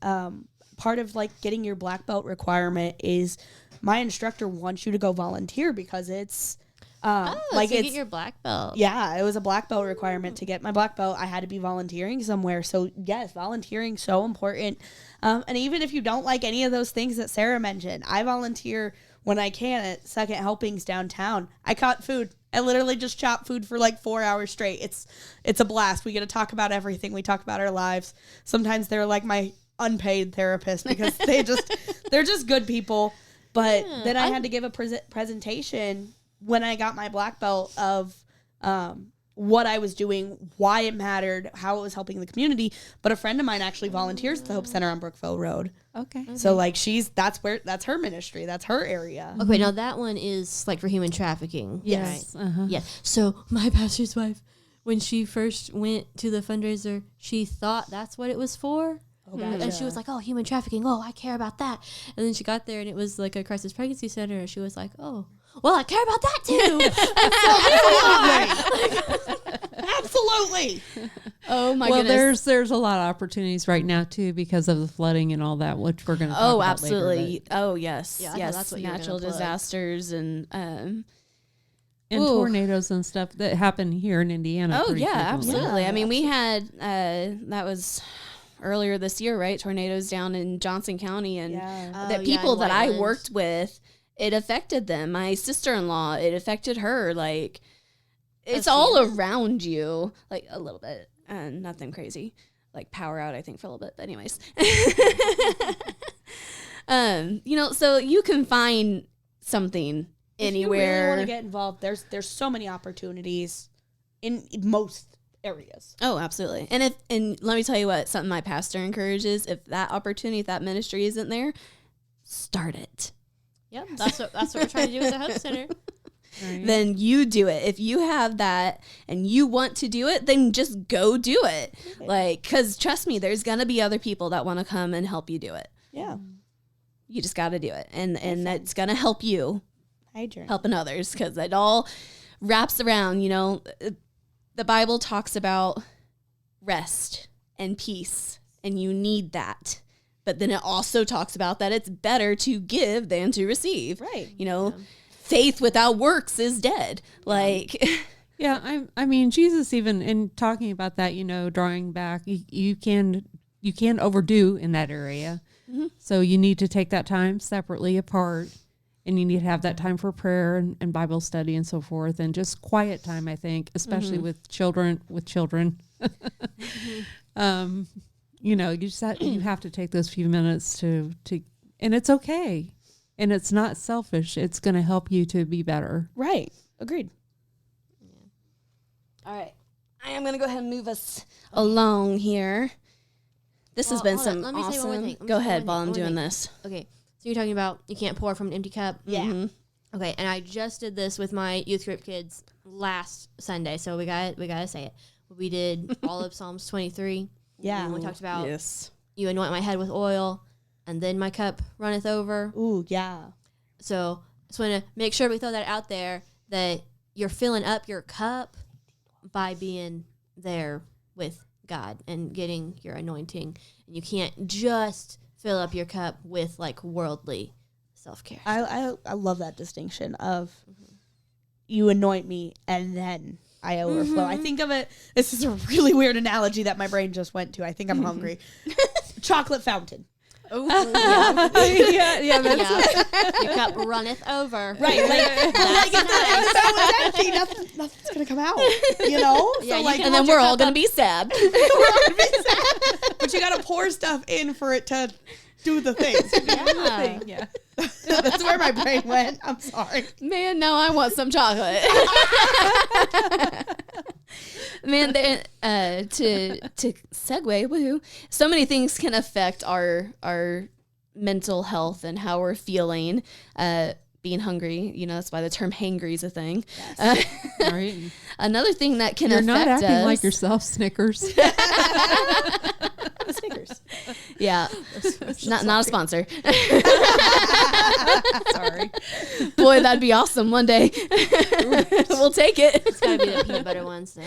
part of like getting your black belt requirement is my instructor wants you to go volunteer because it's like so you it's get your black belt. yeah, it was a black belt requirement to get my black belt. I had to be volunteering somewhere. So yes, volunteering so important. And even if you don't like any of those things that Sarah mentioned, I volunteer when I can at Second Helpings downtown. I caught food. I literally just chop food for like 4 hours straight. It's a blast. We get to talk about everything. We talk about our lives. Sometimes they're like my unpaid therapist because they're just good people. But then I had to give a presentation when I got my black belt of what I was doing, why it mattered, how it was helping the community. But a friend of mine actually volunteers at the Hope Center on Brookville Road. Okay. So like that's her ministry. That's her area. Okay, now that one is like for human trafficking. Yes. Right? Uh-huh. Yeah. So my pastor's wife, when she first went to the fundraiser, she thought that's what it was for. And she was like, oh, human trafficking. Oh, I care about that. And then she got there and it was like a crisis pregnancy center. And she was like, oh, well, I care about that too. Absolutely. Oh my Well, goodness. there's a lot of opportunities right now too because of the flooding and all that, which we're going to talk Oh, about absolutely. later, Oh, yes. Yeah, I thought yes. that's what you were Natural gonna plug. disasters and and Ooh. tornadoes and stuff that happen here in Indiana. oh pretty yeah, frequently. absolutely. I mean, we had that was earlier this year, right? Tornadoes down in Johnson County, and Yeah. the Oh, people in that I Whiteland. worked with, it affected them. My sister-in-law, it affected her. Like, it's all around you, like a little bit, and nothing crazy, like power out. I think for a little bit, but anyways, you know, so you can find something If you anywhere. really want to get involved, there's so many opportunities in most areas. Oh, absolutely. And let me tell you what, something my pastor encourages, if that opportunity, if that ministry isn't there, start it. Yep, that's what we're trying to do with the Hope Center. Right. Then you do it. If you have that and you want to do it, then just go do it. Like, because trust me, there's going to be other people that want to come and help you do it. Yeah. You just got to do it. And that's going to help you helping others, because it all wraps around, you know, the Bible talks about rest and peace, and you need that. But then it also talks about that it's better to give than to receive. Right. You know, faith without works is dead. Like, Yeah, I mean, Jesus even in talking about that, you know, drawing back, you can overdo in that area. Mm-hmm. So you need to take that time separately apart, and you need to have that time for prayer and Bible study and so forth, and just quiet time, I think, especially Mm-hmm. with children. You know, you have to take those few minutes to and it's okay. And it's not selfish. It's going to help you to be better. Right. Agreed. all right, I am going to go ahead and move us along here. This has Well, been hold on. some Let me say one more awesome. thing. Let me Go say ahead one while thing. I'm One doing thing. this. Okay, so you're talking about you can't pour from an empty cup. Yeah. Mhm. Okay, and I just did this with my youth group kids last Sunday, so we got to say it. We did all of Psalms 23. Yeah. And we talked about Yes. you anoint my head with oil, and then my cup runneth over. Ooh, yeah. So just want to make sure we throw that out there, that you're filling up your cup by being there with God and getting your anointing. And you can't just fill up your cup with like worldly self-care. I love that distinction of you anoint me and then I overflow. I think of it, this is a really weird analogy that my brain just went to. I think I'm hungry. Chocolate fountain. yeah, that's Yeah. Your cup runneth over. Right. Like, That's if that was empty, nothing's going to come out, you know? Yeah, you like, can And then hold your we're all cup going up. to be sad. but you got to pour stuff in for it to do the things. Yeah. yeah. That's where my brain went. I'm sorry. Man, no, I want some chocolate. Man, to segue, woohoo! So many things can affect our mental health and how we're feeling. Being hungry, you know, that's why the term hangry is a thing. Right. Another thing that can You're affect not acting us, like yourself, Snickers. Snickers. yeah, not a sponsor. Sorry. Boy, that'd be awesome one day. We'll take it. It's got to be the peanut butter ones, though.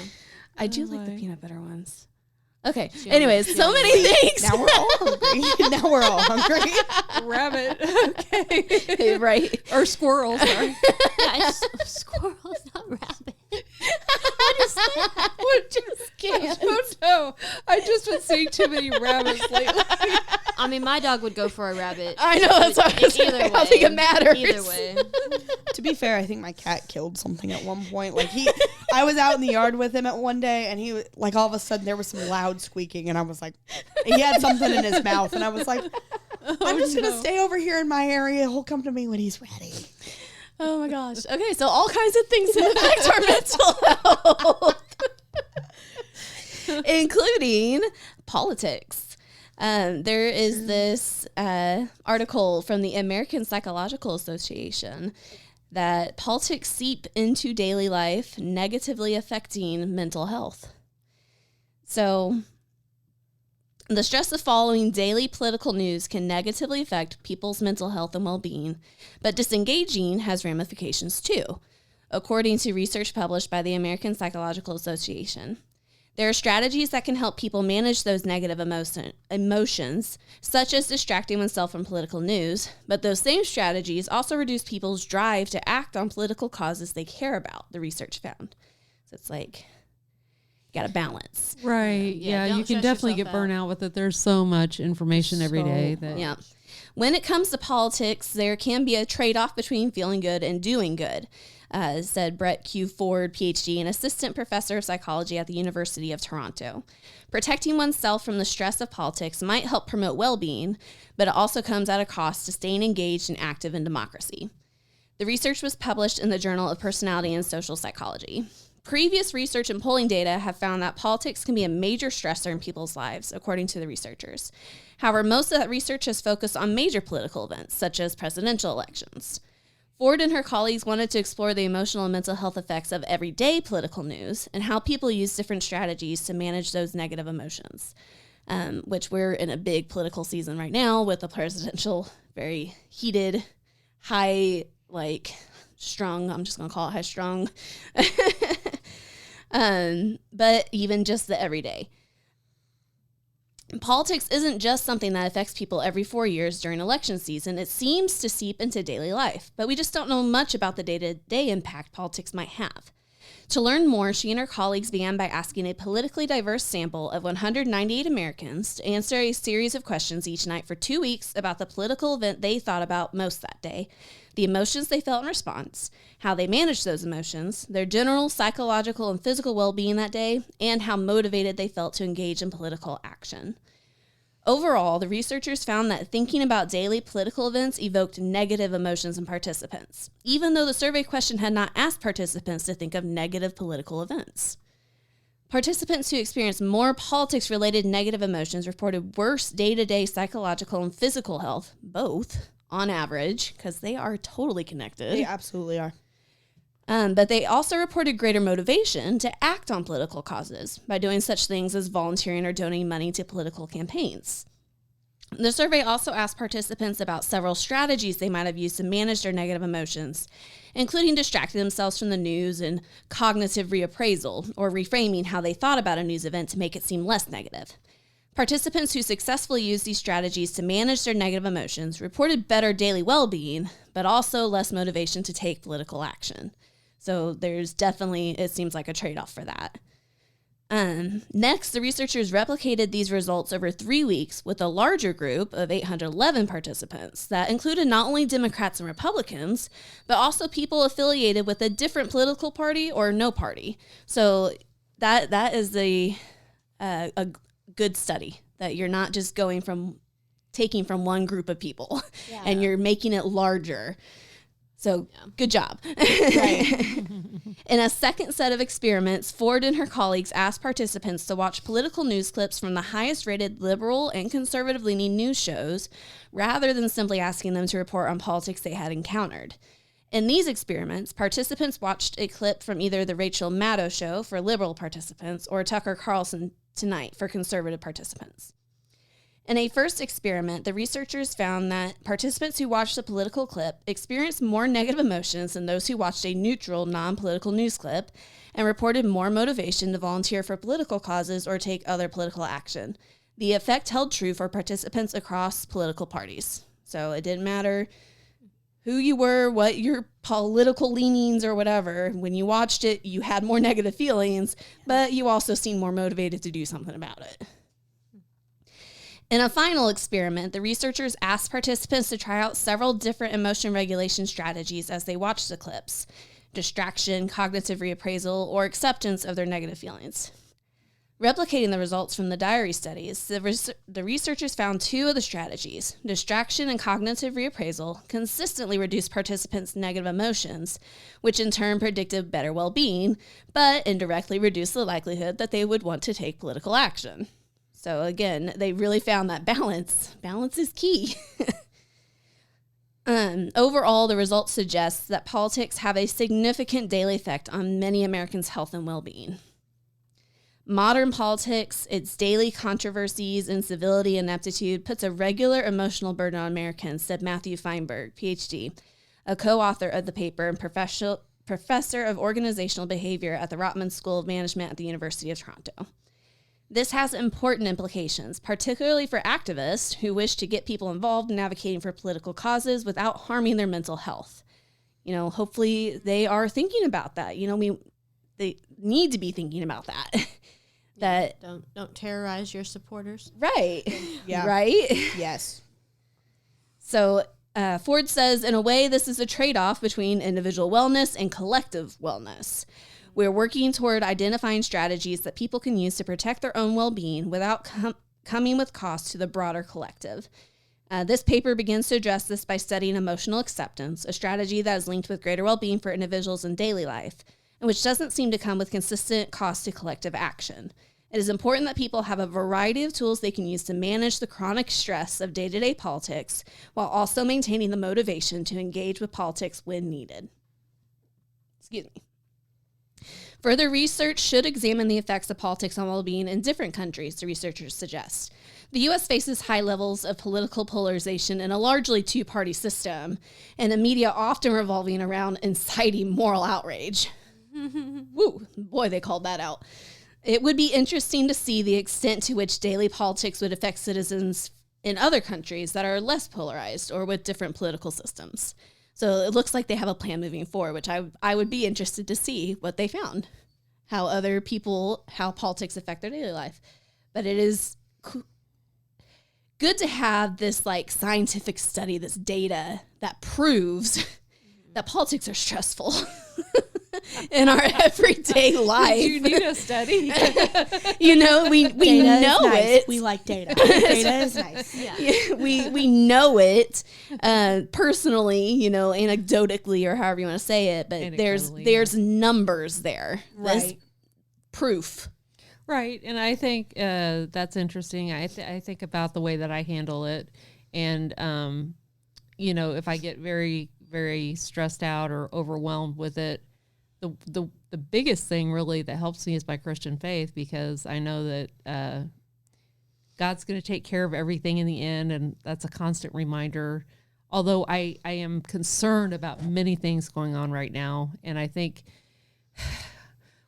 I do like the peanut butter ones. Okay. Yummy. Anyways, so many things. Now we're all hungry. Now we're all hungry. Rabbit. Okay. Right. Or squirrel. Sorry. Yeah, it's squirrels, not rabbit. What just can't. I don't know. I just been seeing too many rabbits lately. I mean, my dog would go for a rabbit. I know, that's what I was Either saying. way. I don't think it matters. Either way. To be fair, I think my cat killed something at one point. Like I was out in the yard with him at one day, and he like all of a sudden there was some loud squeaking, and I was like, he had something in his mouth, and I was like, I'm just gonna stay over here in my area. He'll come to me when he's ready. Oh my gosh. Okay, so all kinds of things that affect our mental health, including politics. There is this article from the American Psychological Association that politics seep into daily life, negatively affecting mental health. So, the stress of following daily political news can negatively affect people's mental health and well-being, but disengaging has ramifications too, according to research published by the American Psychological Association. There are strategies that can help people manage those negative emotions, such as distracting oneself from political news, but those same strategies also reduce people's drive to act on political causes they care about, the research found. So it's like, you got to balance. Right. Yeah, Yeah, don't you can stress definitely get yourself out. burnt out with it. There's so much information every day that Yeah. When it comes to politics, there can be a trade-off between feeling good and doing good, said Brett Q. Ford, PhD, an assistant professor of psychology at the University of Toronto. Protecting oneself from the stress of politics might help promote well-being, but it also comes at a cost to staying engaged and active in democracy. The research was published in the Journal of Personality and Social Psychology. Previous research and polling data have found that politics can be a major stressor in people's lives, according to the researchers. However, most of that research has focused on major political events, such as presidential elections. Ford and her colleagues wanted to explore the emotional and mental health effects of everyday political news and how people use different strategies to manage those negative emotions, which we're in a big political season right now with the presidential, very heated, high, strung, I'm just going to call it high strung, but even just the everyday. Politics isn't just something that affects people every 4 years during election season. It seems to seep into daily life, but we just don't know much about the day-to-day impact politics might have. To learn more, she and her colleagues began by asking a politically diverse sample of 198 Americans to answer a series of questions each night for 2 weeks about the political event they thought about most that day, the emotions they felt in response, how they managed those emotions, their general psychological and physical well-being that day, and how motivated they felt to engage in political action. Overall, the researchers found that thinking about daily political events evoked negative emotions in participants, even though the survey question had not asked participants to think of negative political events. Participants who experienced more politics-related negative emotions reported worse day-to-day psychological and physical health, both, on average, because they are totally connected. They absolutely are. But they also reported greater motivation to act on political causes by doing such things as volunteering or donating money to political campaigns. The survey also asked participants about several strategies they might have used to manage their negative emotions, including distracting themselves from the news and cognitive reappraisal, or reframing how they thought about a news event to make it seem less negative. Participants who successfully used these strategies to manage their negative emotions reported better daily well-being, but also less motivation to take political action. So there's definitely, it seems like a trade-off for that. Next, the researchers replicated these results over 3 weeks with a larger group of 811 participants that included not only Democrats and Republicans, but also people affiliated with a different political party or no party. So that is a good study, that you're not just taking from one group of people and you're making it larger. So good job. Right. In a second set of experiments, Ford and her colleagues asked participants to watch political news clips from the highest rated liberal and conservative leaning news shows, rather than simply asking them to report on politics they had encountered. In these experiments, participants watched a clip from either the Rachel Maddow show for liberal participants or Tucker Carlson Tonight for conservative participants. In a first experiment, the researchers found that participants who watched the political clip experienced more negative emotions than those who watched a neutral, non-political news clip, and reported more motivation to volunteer for political causes or take other political action. The effect held true for participants across political parties. So it didn't matter who you were, what your political leanings or whatever. When you watched it, you had more negative feelings, but you also seemed more motivated to do something about it. In a final experiment, the researchers asked participants to try out several different emotion regulation strategies as they watched the clips: distraction, cognitive reappraisal, or acceptance of their negative feelings. Replicating the results from the diary studies, the researchers found two of the strategies, distraction and cognitive reappraisal, consistently reduced participants' negative emotions, which in turn predicted better well-being, but indirectly reduced the likelihood that they would want to take political action. So again, they really found that balance. Balance is key. Overall, the results suggest that politics have a significant daily effect on many Americans' health and well-being. Modern politics, its daily controversies, incivility, and ineptitude puts a regular emotional burden on Americans, said Matthew Feinberg, PhD, a co-author of the paper and professor of organizational behavior at the Rotman School of Management at the University of Toronto. This has important implications, particularly for activists who wish to get people involved in advocating for political causes without harming their mental health. You know, hopefully they are thinking about that. You know, they need to be thinking about that. That don't terrorize your supporters. Right. Yeah. Right. Yes. So Ford says, in a way, this is a trade-off between individual wellness and collective wellness. We're working toward identifying strategies that people can use to protect their own well-being without coming with cost to the broader collective. This paper begins to address this by studying emotional acceptance, a strategy that is linked with greater well-being for individuals in daily life. and which doesn't seem to come with consistent cost to collective action. It is important that people have a variety of tools they can use to manage the chronic stress of day-to-day politics while also maintaining the motivation to engage with politics when needed. Excuse me. Further research should examine the effects of politics on well-being in different countries, the researchers suggest. The U.S. faces high levels of political polarization in a largely two-party system, and the media often revolving around inciting moral outrage. Woo, boy, they called that out. It would be interesting to see the extent to which daily politics would affect citizens in other countries that are less polarized or with different political systems. So it looks like they have a plan moving forward, which I would be interested to see what they found, how politics affect their daily life. But it is good to have this like scientific study, this data that proves that politics are stressful. In our everyday life. You need a study. You know, we know it. We like data. Data is nice. Yeah, we know it personally, you know, anecdotally or however you want to say it, but there's numbers there. There's Right. proof. Right, and I think that's interesting. I think about the way that I handle it, and you know, if I get very, very stressed out or overwhelmed with it, the biggest thing really that helps me is my Christian faith, because I know that God's going to take care of everything in the end, and that's a constant reminder. Although I am concerned about many things going on right now, and I think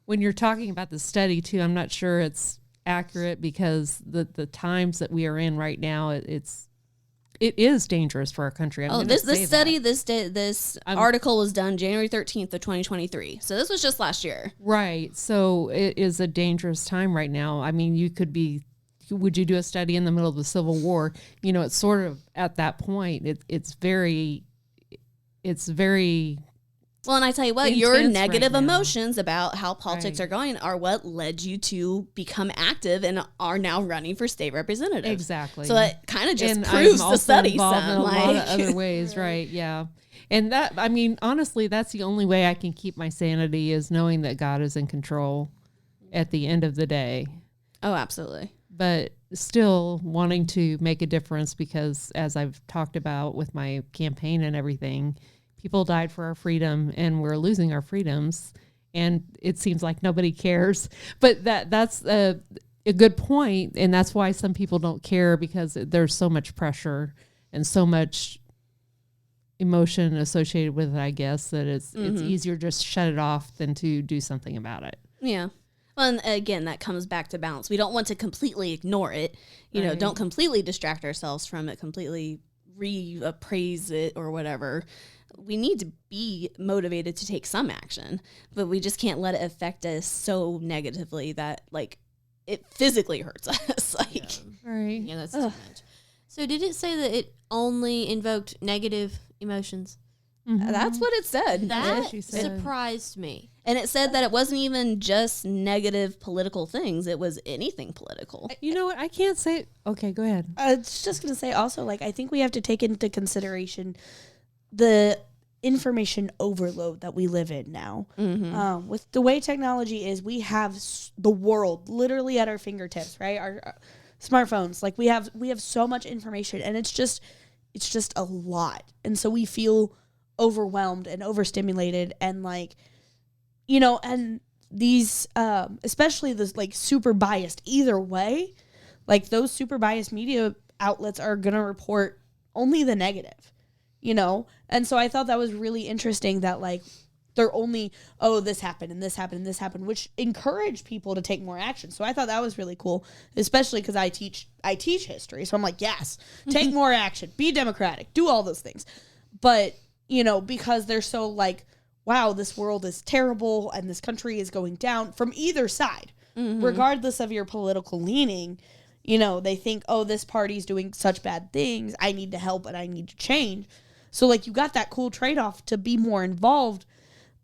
when you're talking about the study too, I'm not sure it's accurate, because the times that we are in right now, it is dangerous for our country. This article was done January 13th of 2023. So this was just last year. Right. So it is a dangerous time right now. I mean, would you do a study in the middle of the Civil War? You know, it's sort of at that point, it's very Well, and I tell you what, intense your right negative now. emotions about how politics Right. are going are what led you to become active and are now running for state representative. Exactly. So it kind of just and proves I'm the also study involved in some. a lot of Like, other ways, right? Yeah. And that, I mean, honestly, that's the only way I can keep my sanity, is knowing that God is in control at the end of the day. oh, absolutely. But still wanting to make a difference, because as I've talked about with my campaign and everything, people died for our freedom, and we're losing our freedoms, and it seems like nobody cares. But that's a good point, and that's why some people don't care, because there's so much pressure and so much emotion associated with it, I guess, that it's easier to just shut it off than to do something about it. Yeah. Well, and again, that comes back to balance. We don't want to completely ignore it. You know, Right. don't completely distract ourselves from it, completely reappraise it or whatever. We need to be motivated to take some action, but we just can't let it affect us so negatively that, like, it physically hurts us. Like, Right. Yeah, that's too much. So did it say that it only invoked negative emotions? that's what it said. That she said. surprised me. And it said that it wasn't even just negative political things. It was anything political. You know what? I can't say. Okay, go ahead. I was just going to say also, like, I think we have to take into consideration the information overload that we live in now. With the way technology is, we have the world literally at our fingertips, right? Our smartphones, like we have so much information, and it's just a lot. And so we feel overwhelmed and overstimulated, and like, you know, and these, especially this like super biased either way, like those super biased media outlets are going to report only the negative, you know? And so I thought that was really interesting that like they're only, oh, this happened and this happened and this happened, which encouraged people to take more action. So I thought that was really cool, especially because I teach history. So I'm like, yes, take more action, be democratic, do all those things. But, you know, because they're so like, wow, this world is terrible and this country is going down from either side, regardless of your political leaning. You know, they think, oh, this party's doing such bad things, I need to help and I need to change. So, like, you got that cool trade-off to be more involved,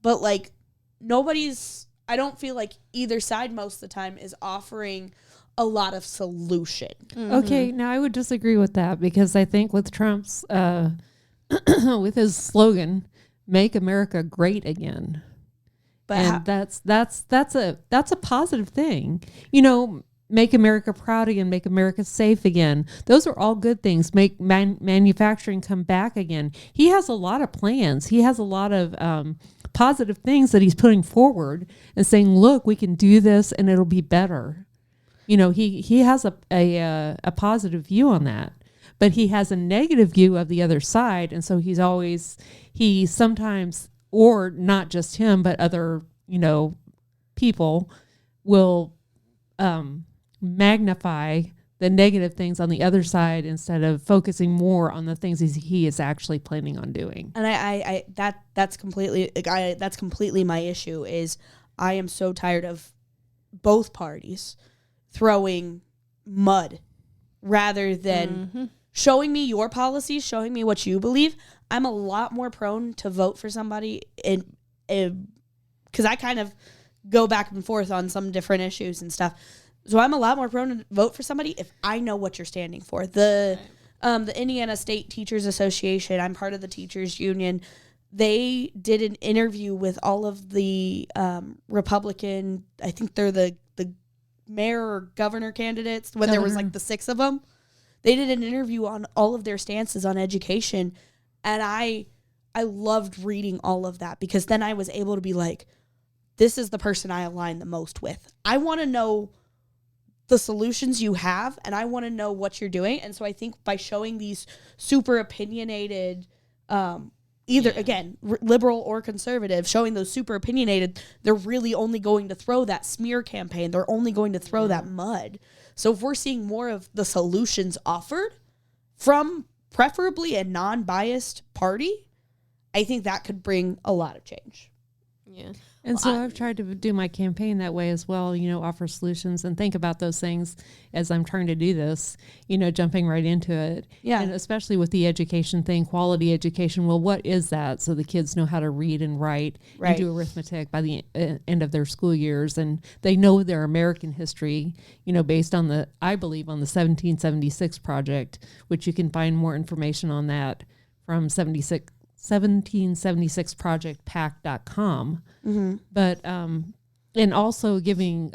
but, like, I don't feel like either side most of the time is offering a lot of solution. Okay, now I would disagree with that, because I think with Trump's, with his slogan, "Make America Great Again," But and that's a positive thing. You know, make America proud again, make America safe again. Those are all good things. Make manufacturing come back again. He has a lot of plans. He has a lot of positive things that he's putting forward and saying, look, we can do this and it'll be better. You know, he has a positive view on that, but he has a negative view of the other side. And so he sometimes, or not just him, but other, you know, people will magnify the negative things on the other side instead of focusing more on the things he is actually planning on doing. And that's completely my issue. Is I am so tired of both parties throwing mud rather than showing me your policies, showing me what you believe. I'm a lot more prone to vote for somebody because I kind of go back and forth on some different issues and stuff. So I'm a lot more prone to vote for somebody if I know what you're standing for. The Indiana State Teachers Association, I'm part of the teachers union. They did an interview with all of the Republican, I think they're the mayor or governor candidates when there was like the 6 of them. They did an interview on all of their stances on education. And I loved reading all of that because then I was able to be like, this is the person I align the most with. I want to know the solutions you have, and I want to know what you're doing. And so I think by showing these super opinionated, again, liberal or conservative, showing those super opinionated, they're really only going to throw that smear campaign. They're only going to throw that mud. So if we're seeing more of the solutions offered from preferably a non-biased party, I think that could bring a lot of change. Yeah. And so I've tried to do my campaign that way as well, you know, offer solutions and think about those things as I'm trying to do this, you know, jumping right into it. Yeah. And especially with the education thing, quality education. Well, what is that? So the kids know how to read and write and do arithmetic by the end of their school years. And they know their American history, you know, based on I believe on the 1776 project, which you can find more information on that from 1776projectpack.com. Mm-hmm. But and also giving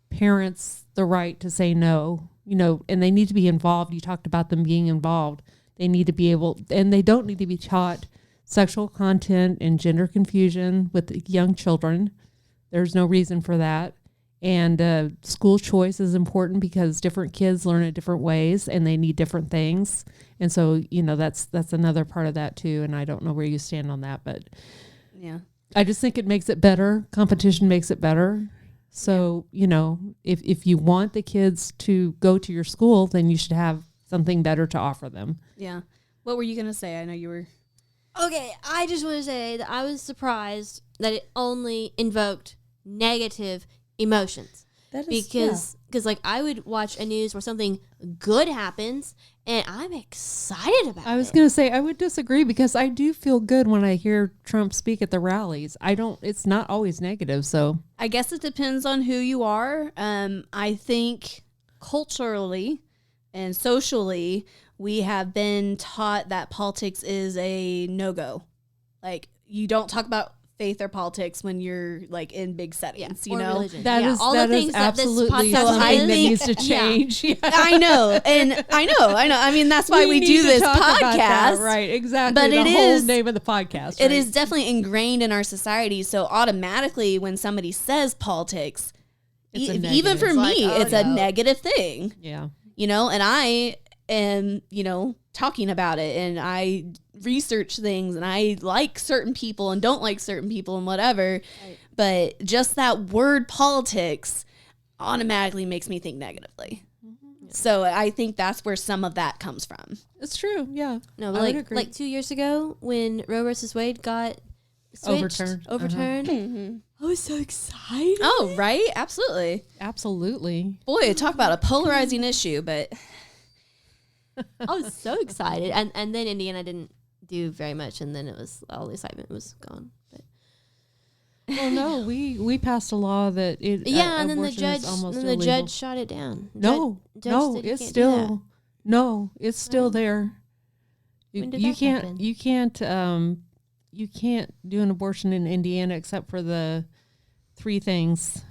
parents the right to say no, you know, and they need to be involved. You talked about them being involved. They need to be able, and they don't need to be taught sexual content and gender confusion with young children. There's no reason for that. And school choice is important because different kids learn at different ways and they need different things. And so, you know, that's another part of that too. And I don't know where you stand on that, but Yeah. I just think it makes it better. Competition makes it better. So, you know, if you want the kids to go to your school, then you should have something better to offer them. Yeah. What were you going to say? I know you were. Okay, I just want to say that I was surprised that it only invoked negative emotions. That is, Because like I would watch a news where something good happens and I'm excited about it. I was going to say, I would disagree because I do feel good when I hear Trump speak at the rallies. It's not always negative. So I guess it depends on who you are. I think culturally and socially, we have been taught that politics is a no-go. Like, you don't talk about faith or politics when you're like in big settings, you or know? religion. that is all the things that this absolutely podcast something is. that needs to Yeah. change. Yeah. I know. And I know. I mean, that's why we need do to this talk about that, podcast. right, exactly. But the it whole is- name of the podcast. It right? is definitely ingrained in our society. So automatically when somebody says politics, It's a even for negative. me, It's like, oh, it's a no. negative thing. Yeah. You know, and I am, you know, talking about it and I research things and I like certain people and don't like certain people and whatever. Right. But just that word politics automatically makes me think negatively. So I think that's where some of that comes from. It's true. Yeah. No, I but would agree. like 2 years ago when Roe versus Wade got switched, Overturned. I was so excited. Oh, right? Absolutely. Absolutely. Boy, talk about a polarizing issue, but I was so excited. And then Indiana didn't do very much, and then it was all the excitement was gone. But Well, no, we passed a law that it yeah, and then the abortion is judge almost then the illegal. judge shot it down. No, Judge no, said you it's can't do that. still no, it's still there. When did You that can't happen? you can't you can't do an abortion in Indiana except for the 3 things: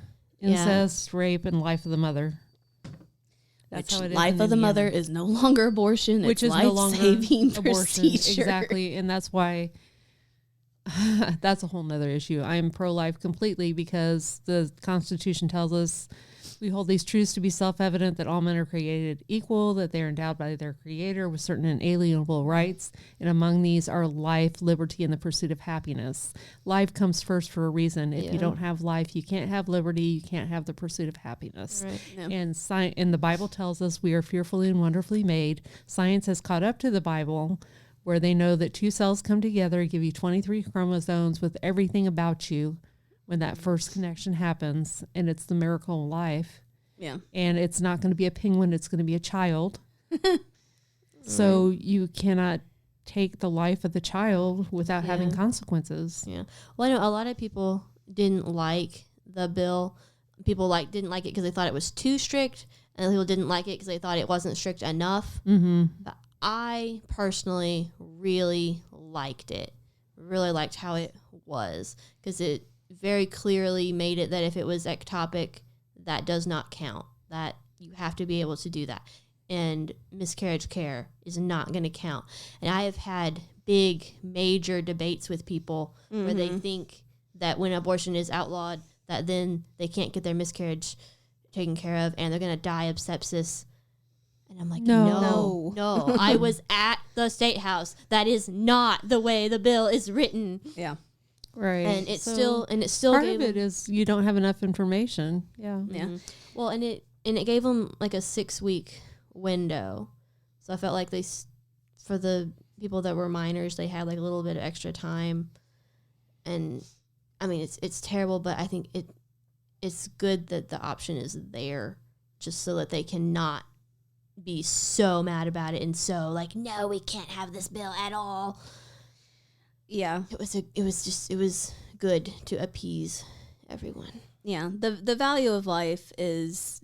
incest, rape, and life of the mother. That's how it is Life in of the Indiana. mother is no longer abortion, Which it's is no longer life-saving abortion. procedure. Exactly. And that's why that's a whole nother issue. I am pro-life completely because the Constitution tells us we hold these truths to be self-evident, that all men are created equal, that they are endowed by their creator with certain inalienable rights, and among these are life, liberty, and the pursuit of happiness. Life comes first for a reason. If you don't have life, you can't have liberty, you can't have the pursuit of happiness. Right. Yeah. And the Bible tells us we are fearfully and wonderfully made. Science has caught up to the Bible, where they know that 2 cells come together, give you 23 chromosomes with everything about you when that first connection happens, and it's the miracle of life. Yeah. And it's not going to be a penguin, it's going to be a child. So you cannot take the life of the child without having consequences. Yeah. Well, I know a lot of people didn't like the bill. People didn't like it because they thought it was too strict, and people didn't like it because they thought it wasn't strict enough. Mm-hmm. But I personally really liked it. Really liked how it was, because it very clearly made it that if it was ectopic, that does not count. That you have to be able to do that. And miscarriage care is not going to count. And I have had big, major debates with people where they think that when abortion is outlawed, that then they can't get their miscarriage taken care of and they're going to die of sepsis. And I'm like, no. I was at the State House. That is not the way the bill is written. Yeah. Right. And it's still part gave of it them, is you don't have enough information. Yeah. Yeah. well, and it gave them like a 6-week window. So I felt like for the people that were minors, they had like a little bit of extra time. And I mean, it's terrible, but I think it's good that the option is there, just so that they cannot be so mad about it and so like, no, we can't have this bill at all. Yeah. It was good to appease everyone. Yeah. The value of life is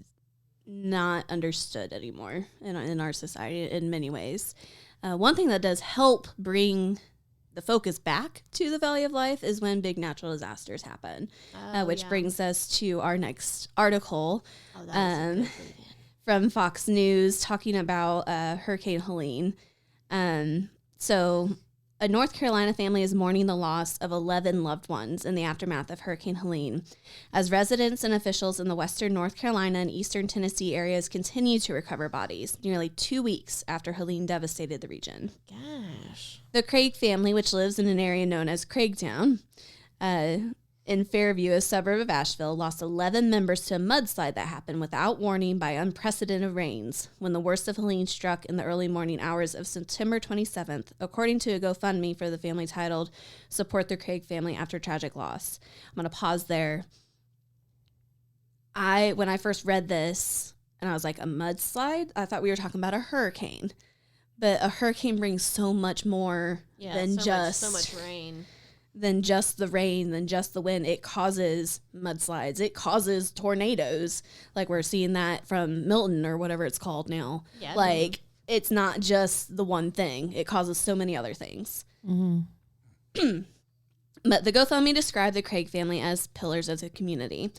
not understood anymore in our society in many ways. One thing that does help bring the focus back to the value of life is when big natural disasters happen, which brings us to our next article from Fox News talking about Hurricane Helene. So a North Carolina family is mourning the loss of 11 loved ones in the aftermath of Hurricane Helene, as residents and officials in the western North Carolina and eastern Tennessee areas continue to recover bodies nearly 2 weeks after Helene devastated the region. Gosh. The Craig family, which lives in an area known as Craigtown, in Fairview, a suburb of Asheville, lost 11 members to a mudslide that happened without warning by unprecedented rains when the worst of Helene struck in the early morning hours of September 27th, according to a GoFundMe for the family titled Support the Craig Family After Tragic Loss. I'm going to pause there. When I first read this, and I was like, a mudslide? I thought we were talking about a hurricane. But a hurricane brings so much more than so much rain. Than just the rain, than just the wind. It causes mudslides. It causes tornadoes. Like we're seeing that from Milton or whatever it's called now. Yeah, like it's not just the one thing. It causes so many other things. Mm-hmm. But the GoFundMe described the Craig family as pillars of the community.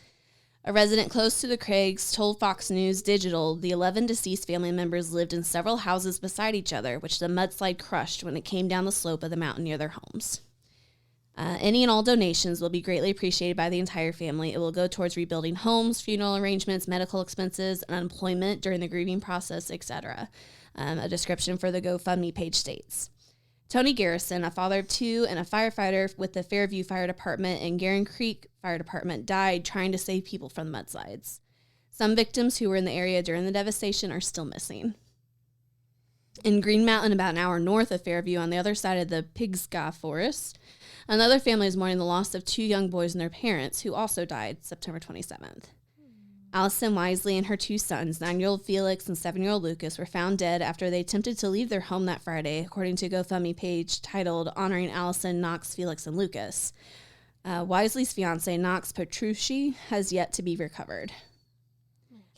A resident close to the Craigs told Fox News Digital the 11 deceased family members lived in several houses beside each other, which the mudslide crushed when it came down the slope of the mountain near their homes. Any and all donations will be greatly appreciated by the entire family. It will go towards rebuilding homes, funeral arrangements, medical expenses, unemployment during the grieving process, etc. A description for the GoFundMe page states, Tony Garrison, a father of 2 and a firefighter with the Fairview Fire Department and Garin Creek Fire Department, died trying to save people from the mudslides. Some victims who were in the area during the devastation are still missing. In Green Mountain, about an hour north of Fairview on the other side of the Pigsca Forest, another family is mourning the loss of 2 young boys and their parents, who also died September 27th. Allison Wisely and her 2 sons, 9-year-old Felix and 7-year-old Lucas, were found dead after they attempted to leave their home that Friday, according to a GoFundMe page titled Honoring Allison, Knox, Felix, and Lucas. Wisely's fiance, Knox Petrucci, has yet to be recovered.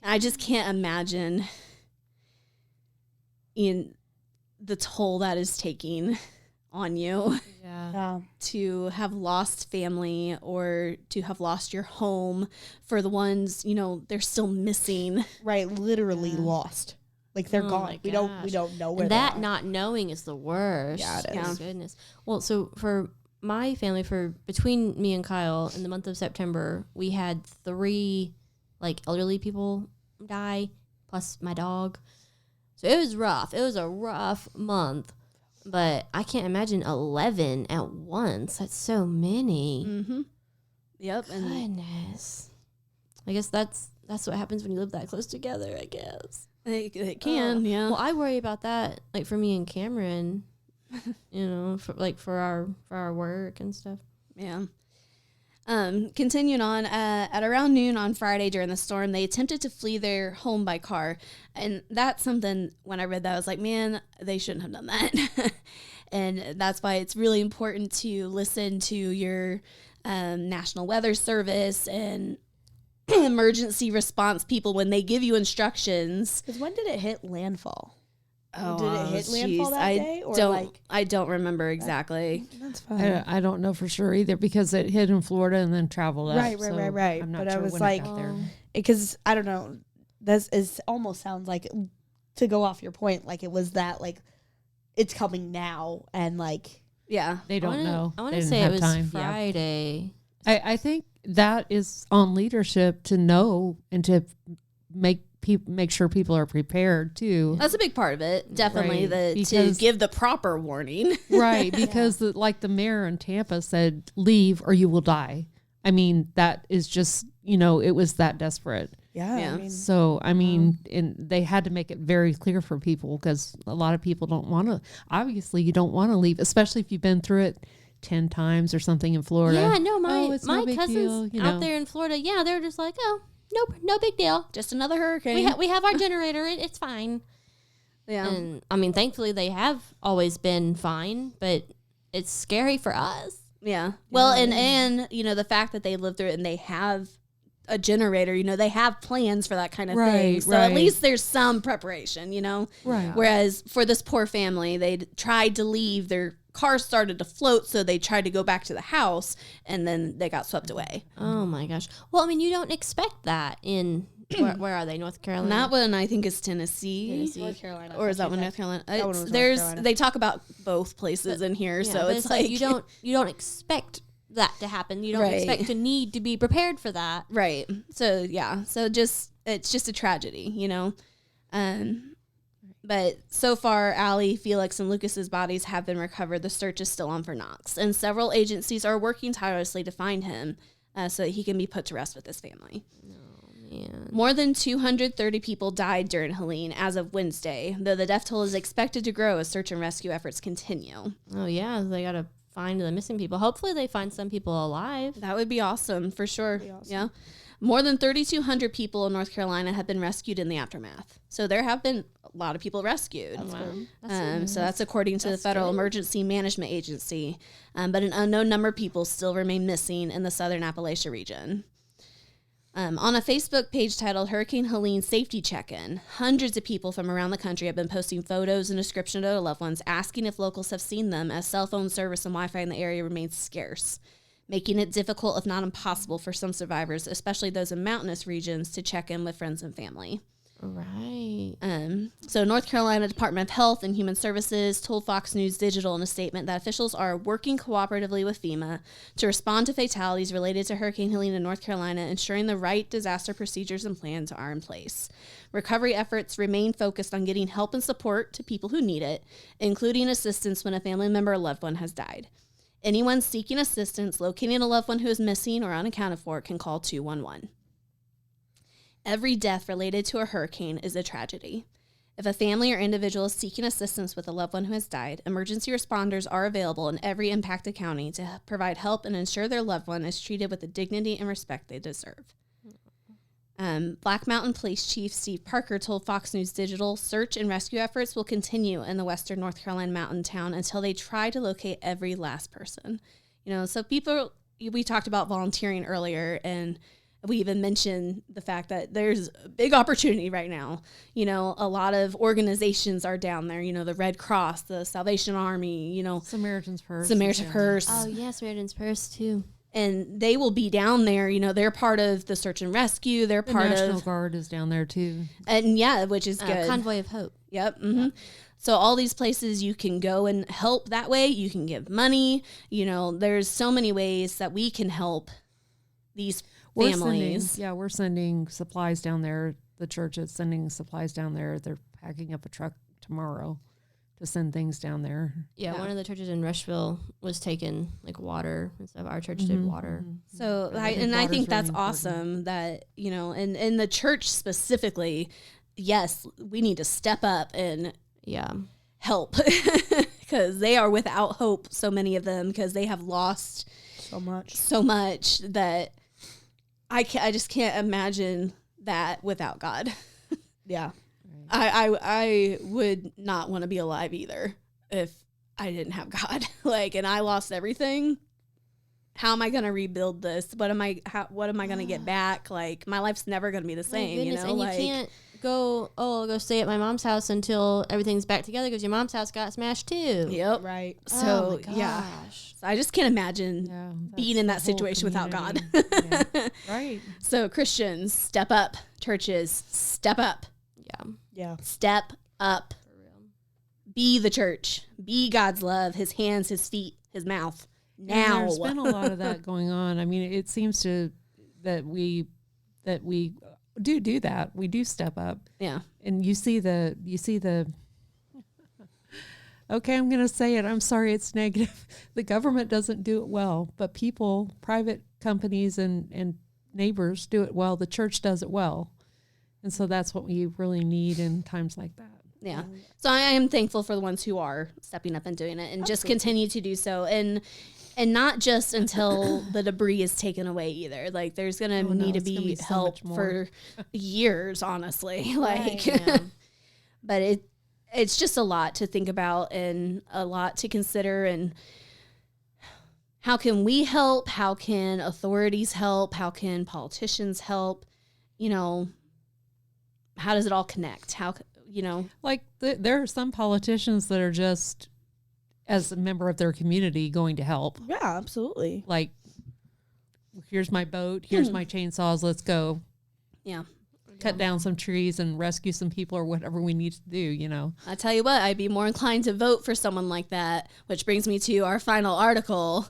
I just can't imagine in the toll that is taking on you Yeah. to have lost family or to have lost your home. For the ones, they're still missing. Right, literally lost. Like they're Oh gone. my We gosh. don't know where And they that are. not knowing is the worst. Yeah, it Oh my is. goodness. Well, so for my family, for between me and Kyle, in the month of September, we had 3 like elderly people die, plus my dog. So it was rough. It was a rough month. But I can't imagine 11 at once. That's so many. Mm-hmm. Yep. And Goodness. I guess that's what happens when you live that close together, I guess. it can, yeah. Well, I worry about that, like for me and Cameron, for our work and stuff. Yeah. Continuing on, at around noon on Friday during the storm, they attempted to flee their home by car. And that's something, when I read that, I was like, man, they shouldn't have done that. And that's why it's really important to listen to your National Weather Service and emergency response people when they give you instructions. Because when did it hit landfall? Oh, Did it hit landfall that day, or I don't remember exactly. That's fine. I don't know for sure either because it hit in Florida and then traveled Right, up. right, so right, right. I'm not But I sure was when like- it got there. Because I don't know, this is almost sounds like, to go off your point, like it was that like it's coming now and like Yeah. They don't know. I want They to didn't say it have was time. Yeah. Friday. I think that is on leadership to know and to make sure people are prepared too. That's a big part of it. Definitely Right, to because- give the proper warning. Right, because the mayor in Tampa said, leave or you will die. I mean, that is just, it was that desperate. yeah, Yeah. I mean, So, I mean, and they had to make it very clear for people because a lot of people don't want to, obviously you don't want to leave, especially if you've been through it 10 times or something in Florida. Yeah, no, it's no my big cousins deal, out there in Florida, yeah, they're just like, oh, no big deal. Just another hurricane. We have our generator. It's fine. yeah. And I mean, thankfully they have always been fine, but it's scary for us. Yeah. Well, and the fact that they lived through it and they have a generator, they have plans for that kind of thing. Right, So at right. least there's some preparation, Right. Whereas for this poor family, they tried to leave, their car started to float, so they tried to go back to the house and then they got swept away. Oh my gosh. Well, I mean, you don't expect that in where are they? North Carolina. And that one I think is Tennessee. North Carolina. Or is that one North Carolina? That one was North There's Carolina. they talk about both places in here, Yeah, so but it's like you don't expect that to happen. You don't Right. expect to need to be prepared for that. right. So yeah, so it's just a tragedy, But so far, Allie, Felix, and Lucas's bodies have been recovered. The search is still on for Knox, and several agencies are working tirelessly to find him so that he can be put to rest with his family. Man. More than 230 people died during Helene as of Wednesday, though the death toll is expected to grow as search and rescue efforts continue. Oh yeah, they got to find the missing people. Hopefully they find some people alive. That would be awesome, for sure. Yeah. More than 3,200 people in North Carolina have been rescued in the aftermath. So there have been a lot of people rescued. So that's according to the Federal Emergency Management Agency. But an unknown number of people still remain missing in the southern Appalachia region. On a Facebook page titled Hurricane Helene Safety Check-In, hundreds of people from around the country have been posting photos and descriptions of their loved ones, asking if locals have seen them, as cell phone service and Wi-Fi in the area remains scarce, making it difficult, if not impossible, for some survivors, especially those in mountainous regions, to check in with friends and family. Right. So North Carolina Department of Health and Human Services told Fox News Digital in a statement that officials are working cooperatively with FEMA to respond to fatalities related to Hurricane Helene in North Carolina, ensuring the right disaster procedures and plans are in place. Recovery efforts remain focused on getting help and support to people who need it, including assistance when a family member or loved one has died. Anyone seeking assistance locating a loved one who is missing or unaccounted for can call 211. Every death related to a hurricane is a tragedy. If a family or individual is seeking assistance with a loved one who has died, emergency responders are available in every impacted county to provide help and ensure their loved one is treated with the dignity and respect they deserve. Black Mountain Police Chief Steve Parker told Fox News Digital search and rescue efforts will continue in the western North Carolina mountain town until they try to locate every last person. So people, we talked about volunteering earlier, and We even mentioned the fact that there's a big opportunity right now. You know, a lot of organizations are down there, you know, the Red Cross, the Salvation Army, you know, Samaritan's Purse. Samaritan yeah. Purse. Oh, yeah, Samaritan's Purse, too. And they will be down there, you know, they're part of the search and rescue. They're The part National of, Guard is down there too. and yeah, which is good. Convoy of Hope. Yep. Mm-hmm. So all these places you can go and help that way. You can give money. You know, there's so many ways that we can help these families. We're sending supplies down there. The church is sending supplies down there. They're packing up a truck tomorrow to send things down there. Yeah, one of the churches in Rushville was taking like water and stuff. Our church did water. So I think I water's think that's really awesome that, you know, and in the church specifically, yes, we need to step up and Yeah. help because they are without hope. So many of them, because they have lost So much. so much that I just can't imagine that without God. Yeah. I would not want to be alive either if I didn't have God. Like, and I lost everything. How am I going to rebuild this? What am I going to get back? Like, my life's never going to be the same, you know? And like, you can't go, I'll go stay at my mom's house until everything's back together because your mom's house got smashed too. Yep. Right. So, Oh my yeah. gosh. So I just can't imagine Yeah, being that's in the that whole situation without God. community. Yeah. Right. So, Christians, step up. Churches, step up. Yeah. Yeah. Step up. For real. Be the church. Be God's love, his hands, his feet, his mouth. And Now. there's been a lot of that going on. I mean, it seems that we do that. We do step up. Yeah. And you see the okay, I'm going to say it. I'm sorry, it's negative. The government doesn't do it well, but people, private companies and neighbors do it well. The church does it well. And so that's what we really need in times like that. Yeah. So I am thankful for the ones who are stepping up and doing it and just continue to do so. And not just until the debris is taken away either. Like, there's going to need to it's gonna be be so help much more. for years, honestly. Like, Yeah. but it's just a lot to think about and a lot to consider. And how can we help? How can authorities help? How can politicians help? You know, how does it all connect? How, you know? Like there are some politicians that are just, as a member of their community, going to help. Yeah, absolutely. Like, here's my boat, here's my chainsaws, let's go Yeah. cut down some trees and rescue some people or whatever we need to do, you know. I tell you what, I'd be more inclined to vote for someone like that, which brings me to our final article.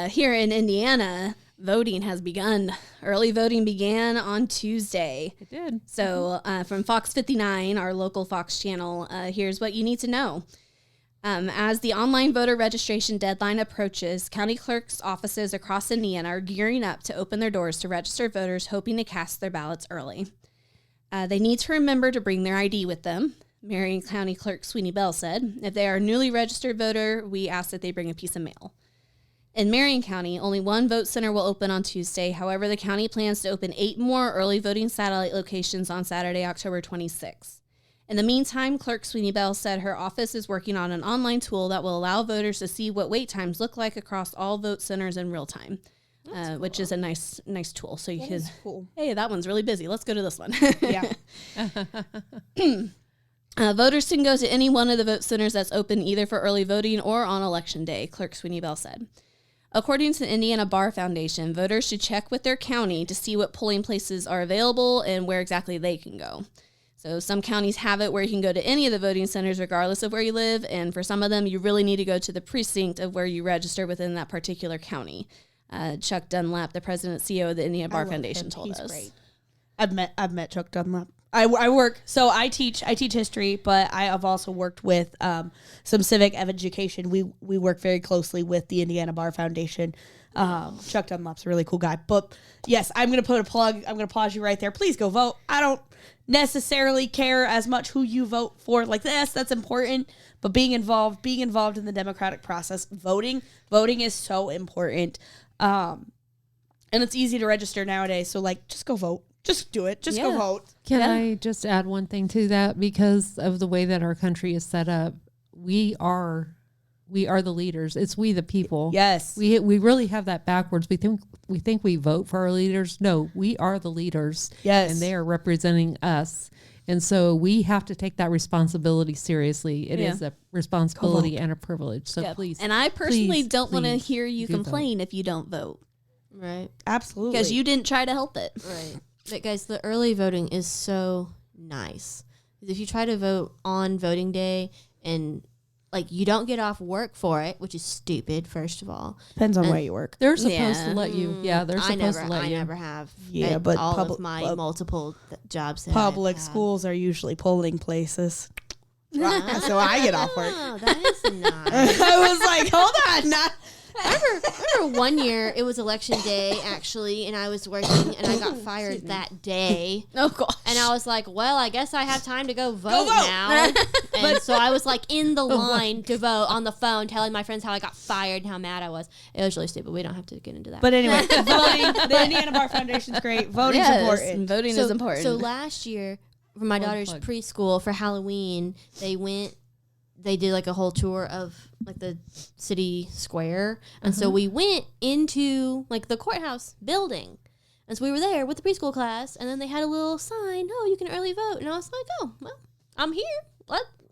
Here in Indiana, voting has begun. Early voting began on Tuesday. It did. So from Fox 59, our local Fox channel, here's what you need to know. As the online voter registration deadline approaches, county clerks' offices across Indiana are gearing up to open their doors to registered voters hoping to cast their ballots early. They need to remember to bring their ID with them. Marion County Clerk Sweeney Bell said, if they are a newly registered voter, we ask that they bring a piece of mail. In Marion County, only one vote center will open on Tuesday. However, the county plans to open 8 more early voting satellite locations on Saturday, October 26th. In the meantime, Clerk Sweeney Bell said her office is working on an online tool that will allow voters to see what wait times look like across all vote centers in real time, which is a nice tool. So you can, Cool. hey, that one's really busy. Let's go to this one. Yeah. Voters can go to any one of the vote centers that's open either for early voting or on Election Day, Clerk Sweeney Bell said. According to the Indiana Bar Foundation, voters should check with their county to see what polling places are available and where exactly they can go. So some counties have it where you can go to any of the voting centers regardless of where you live, and for some of them, you really need to go to the precinct of where you register within that particular county. Chuck Dunlap, the president and CEO of the Indiana Bar Foundation, told He's us. great. I've met Chuck Dunlap. I work, so I teach history, but I have also worked with some civic education. We work very closely with the Indiana Bar Foundation. Chuck Dunlap's a really cool guy. But yes, I'm going to put a plug. I'm going to pause you right there. Please go vote. I don't necessarily care as much who you vote for. Like, that's important. But being involved in the democratic process, voting is so important. And it's easy to register nowadays. So like, just go vote. Just do it. Just go Yeah. vote. Can Yeah. I just add one thing to that? Because of the way that our country is set up, we are We are the leaders. It's we the people. Yes. We really have that backwards. We think we vote for our leaders. No, we are the leaders. Yes. And they are representing us. And so we have to take that responsibility seriously. It is a responsibility and a privilege. So Yep. please. And I personally please, don't want to please hear you do vote. complain if you don't vote Right. Absolutely. because you didn't try to help it. Right. But guys, the early voting is so nice. 'Cause if you try to vote on voting day and like you don't get off work for it, which is stupid, first of all. Depends on And- where you work. They're supposed Yeah. to let you. Yeah, they're supposed to let I you. never have. Yeah, at but all public- of my pub- multiple jobs. That Public I've had. schools are usually polling places. So I get off work. Oh, that is nice. I was like, hold on. I remember one year it was election day actually, and I was working and I got fired that day. Oh gosh. And I was like, well, I guess I have time to go vote, vote. now. And so I was like in the line to vote on the phone, telling my friends how I got fired and how mad I was. It was really stupid. We don't have to get into that. But anyway, voting, the Indiana Bar Foundation's great. Voting's Yes, important. voting so, is important. So last year for my daughter's plug. preschool for Halloween, they did like a whole tour of like the city square. And so we went into like the courthouse building. And so we were there with the preschool class, and then they had a little sign, "Oh, you can early vote." And I was like, "Oh, well, I'm here.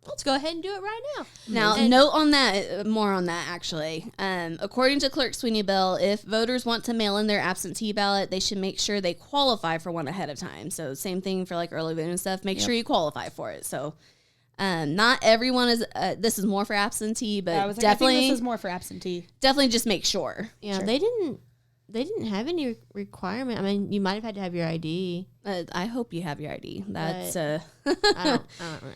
Let's go ahead and do it right now." Now, And- note on that, more on that actually. According to Clerk Sweeney Bell, if voters want to mail in their absentee ballot, they should make sure they qualify for one ahead of time. So, same thing for like early voting and stuff. Make sure you qualify for it. So, not everyone is. This is more for absentee, but I was like, I definitely, think this is more for absentee. definitely just make sure. Yeah, they didn't have any requirement. I mean, you might have had to have your ID. I hope you have your ID. That's I don't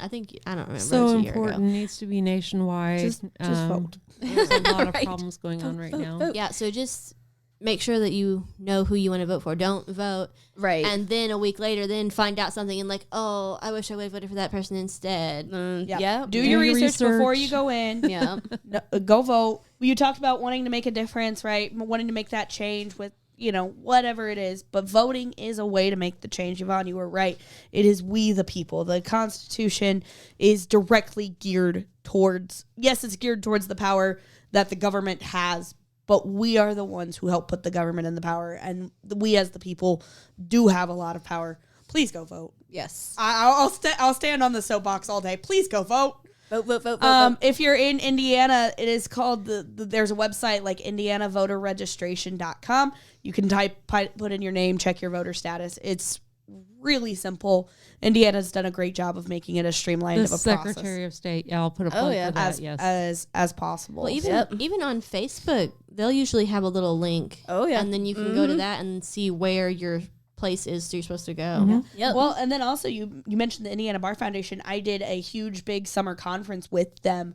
I don't remember. So It was a year ago. important. Needs to be nationwide. Just vote. There's a lot of Right. problems going on right now. vote. Yeah, so just make sure that you know who you want to vote for. Don't vote right. and then a week later then find out something and like, oh, I wish I would have voted for that person instead. Yeah. Do Do your your research before you research. go in. Yeah. No, go vote. You talked about wanting to make a difference, right? Wanting to make that change with, whatever it is. But voting is a way to make the change. Yvonne, you were right. It is we the people. The Constitution is directly geared towards, yes, it's geared towards the power that the government has, but we are the ones who help put the government in the power. And we as the people do have a lot of power. Please go vote. Yes. I'll stand on the soapbox all day. Please go vote. Vote. If you're in Indiana, it is called there's a website like indianavoterregistration.com. You can put in your name, check your voter status. It's really simple. Indiana's done a great job of making it as streamlined The of a Secretary of State. Yeah, I'll put a plug yeah. for that. as possible. Well, even Yep. even on Facebook, they'll usually have a little link. Oh, yeah. And then you can go to that and see where your place is you're supposed to go. Mm-hmm. Yep. Well, and then also you mentioned the Indiana Bar Foundation. I did a huge big summer conference with them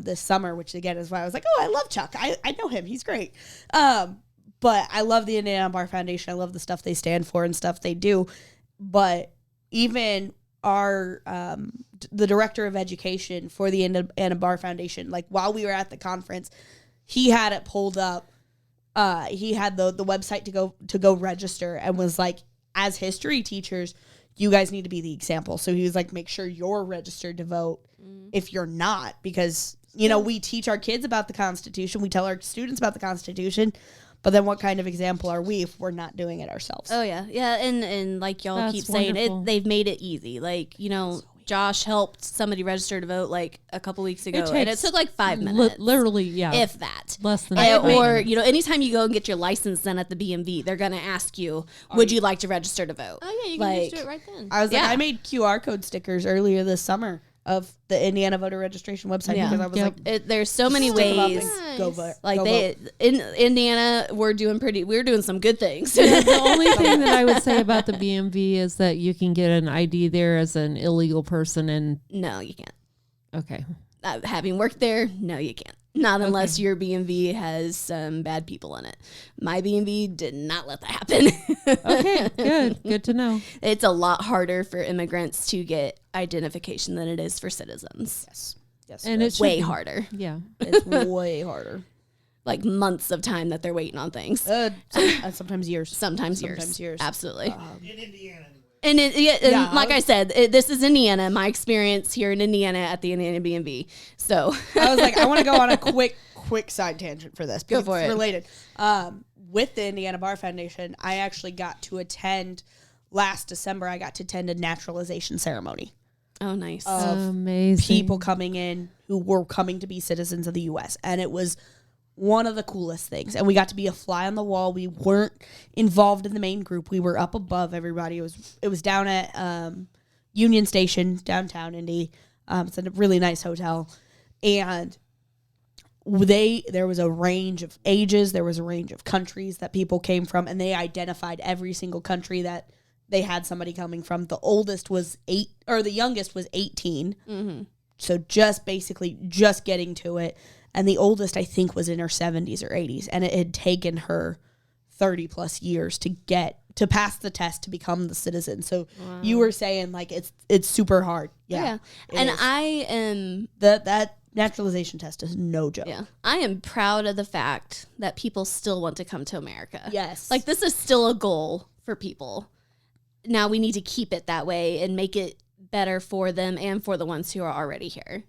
this summer, which again is why I was like, oh, I love Chuck. I know him. He's great. But I love the Indiana Bar Foundation. I love the stuff they stand for and stuff they do. But even our the director of education for the Indiana Bar Foundation, like while we were at the conference, he had it pulled up. He had the website to go register and was like, as history teachers, you guys need to be the example. So he was like, make sure you're registered to vote if you're not, because we teach our kids about the Constitution, we tell our students about the Constitution, but then what kind of example are we if we're not doing it ourselves? Oh yeah, yeah, and like y'all That's keep saying wonderful. it, they've made it easy. Like Josh helped somebody register to vote like a couple weeks ago, and it takes took like 5 minutes, Literally, yeah. if that. less than And- 5 or minutes. anytime you go and get your license done at the BMV, they're gonna ask you, "Would you like to register to vote?" Oh yeah, you can Like, just do it right then. I was like, Yeah. I made QR code stickers earlier this summer of the Indiana voter registration website Yeah. because I was Yep. like, there's so many stick 'em up ways. and go vote. Like Go they vote. in Indiana, we're doing some good things. The only thing that I would say about the BMV is that you can get an ID there as an illegal person, and No, you can't. okay, Having worked there, no, you can't. Not unless your BMV has some bad people in it. My BMV did not let that happen. okay, good to know. It's a lot harder for immigrants to get identification than it is for citizens. yes, And it's Way harder. Yeah, it's way harder. Like months of time that they're waiting on things. Sometimes years. Sometimes Sometimes years. Absolutely. In Indiana, anyway. And Yeah. like I said, this is Indiana. My experience here in Indiana at the Indiana B&B. So I was like, I want to go on a quick side tangent for this. Go Because for it's it. related. With the Indiana Bar Foundation, I actually got to attend last December. I got to attend a naturalization ceremony oh, nice. of Amazing. people coming in who were coming to be citizens of the U.S. And it was one of the coolest things. And we got to be a fly on the wall. We weren't involved in the main group. We were up above everybody. It was down at Union Station, downtown Indy. It's a really nice hotel. And there was a range of ages, there was a range of countries that people came from, and they identified every single country that they had somebody coming from. The oldest was 8, or the youngest was 18. Mm-hmm. So just getting to it. And the oldest, I think, was in her 70s or 80s, and it had taken her 30 plus years to pass the test to become the citizen. So you were saying like it's super hard. Yeah. it And is. I am that naturalization test is no joke. Yeah. I am proud of the fact that people still want to come to America. Yes. Like, this is still a goal for people. Now we need to keep it that way and make it better for them and for the ones who are already here.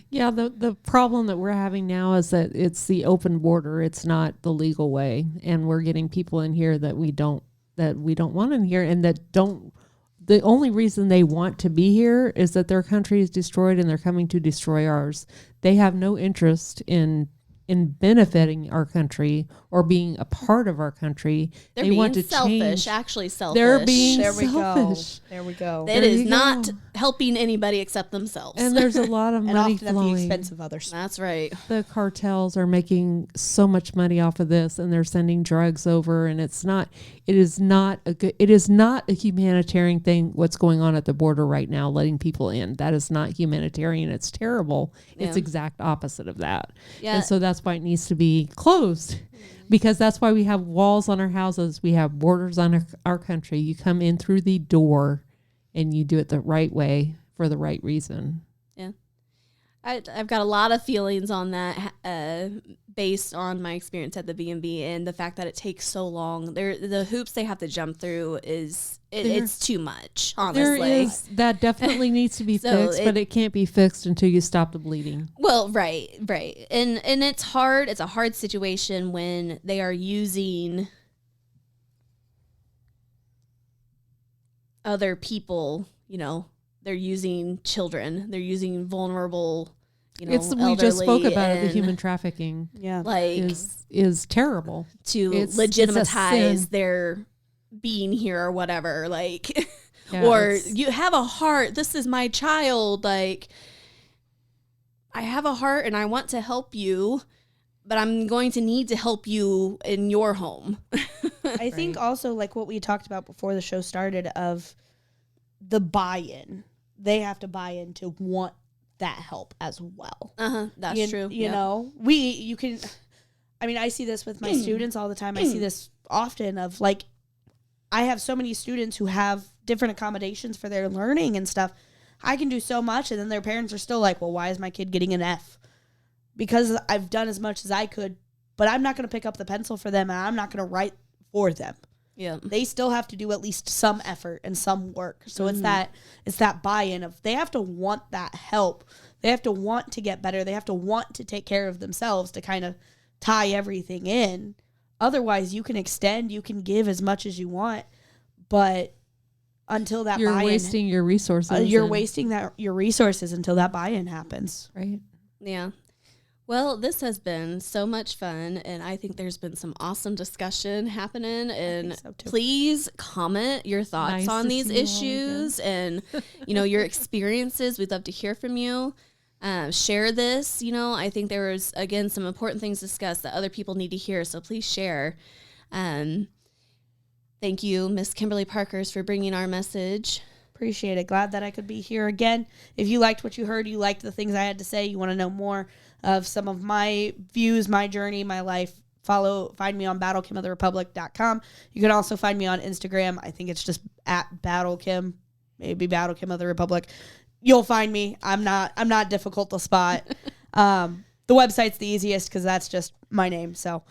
Yeah, the problem that we're having now is that it's the open border. It's not the legal way, and we're getting people in here that we don't want in here, and that don't. The only reason they want to be here is that their country is destroyed, and they're coming to destroy ours. They have no interest in benefiting our country or being a part of our country. They're They being want to selfish, change. actually selfish. They're being there we selfish. go. There we go. It There is you not go. helping anybody except themselves. And there's a lot of And money often at the flowing. expense of others. That's right. The cartels are making so much money off of this, and they're sending drugs over, and it is not a humanitarian thing what's going on at the border right now, letting people in. That is not humanitarian. It's terrible. It's Yeah. exact opposite of that. Yeah. And so that's why it needs to be closed, because that's why we have walls on our houses. We have borders on our country. You come in through the door and you do it the right way for the right reason. I've got a lot of feelings on that based on my experience at the B&B and the fact that it takes so long. The hoops they have to jump through it's too much, honestly. That definitely needs to be So fixed, but it can't be fixed until you stop the bleeding. Well, right. And it's hard. It's a hard situation when they are using other people, they're using children. They're using vulnerable, We just spoke elderly about it. The and, human trafficking Yeah. like is terrible. to it's a legitimize sin. their being here or whatever. Like, Yeah, or it's- you have a heart. This is my child. Like, I have a heart and I want to help you, but I'm going to need to help you in your home. I think also like what we talked about before the show started of the buy-in. They have to buy in to want that help as well. That's true. You know, I see this with my students all the time. I see this often of like, I have so many students who have different accommodations for their learning and stuff. I can do so much, and then their parents are still like, well, why is my kid getting an F? Because I've done as much as I could, but I'm not going to pick up the pencil for them, and I'm not going to write for them. Yeah. They still have to do at least some effort and some work. So it's that buy-in of they have to want that help. They have to want to get better. They have to want to take care of themselves to kind of tie everything in. Otherwise, you can extend, you can give as much as you want, but until that You're buy-in, wasting your resources. you're and- wasting your resources until that buy-in happens. right. Yeah. Well, this has been so much fun, and I think there's been some awesome discussion happening. And so, too. please comment your thoughts Nice on to these see you all issues and your experiences. We'd love to hear from you. Share this. I think there was again some important things discussed that other people need to hear. So please share. Thank you, Miss Kimberly Parkers, for bringing our message. Appreciate it. Glad that I could be here again. If you liked what you heard, you liked the things I had to say, you want to know more of some of my views, my journey, my life, find me on BattleKimOfTheRepublic.com. You can also find me on Instagram. I think it's just at BattleKim, maybe BattleKim of the Republic. You'll find me. I'm not difficult to spot. The website's the easiest because that's just my name. So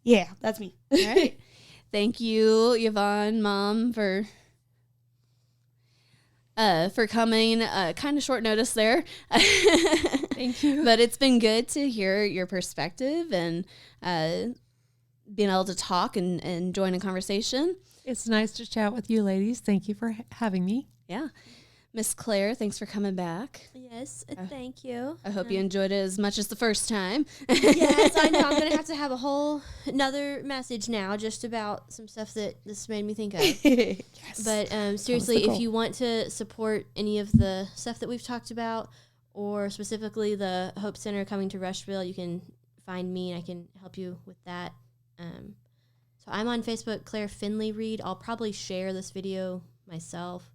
yeah, that's me. All right. Thank you, Yvonne, Mom, for for coming. Kind of short notice there. Thank you. But it's been good to hear your perspective and being able to talk and join a conversation. It's nice to chat with you ladies. Thank you for having me. Yeah. Miss Claire, thanks for coming back. Yes, thank you. I hope you enjoyed it as much as the first time. Yes, I know. I'm going to have a whole another message now just about some stuff that this made me think of. Yes. But seriously, goal. if you want to support any of the stuff that we've talked about, or specifically the Hope Center coming to Rushville, you can find me and I can help you with that. So I'm on Facebook, Claire Finley Reed. I'll probably share this video myself.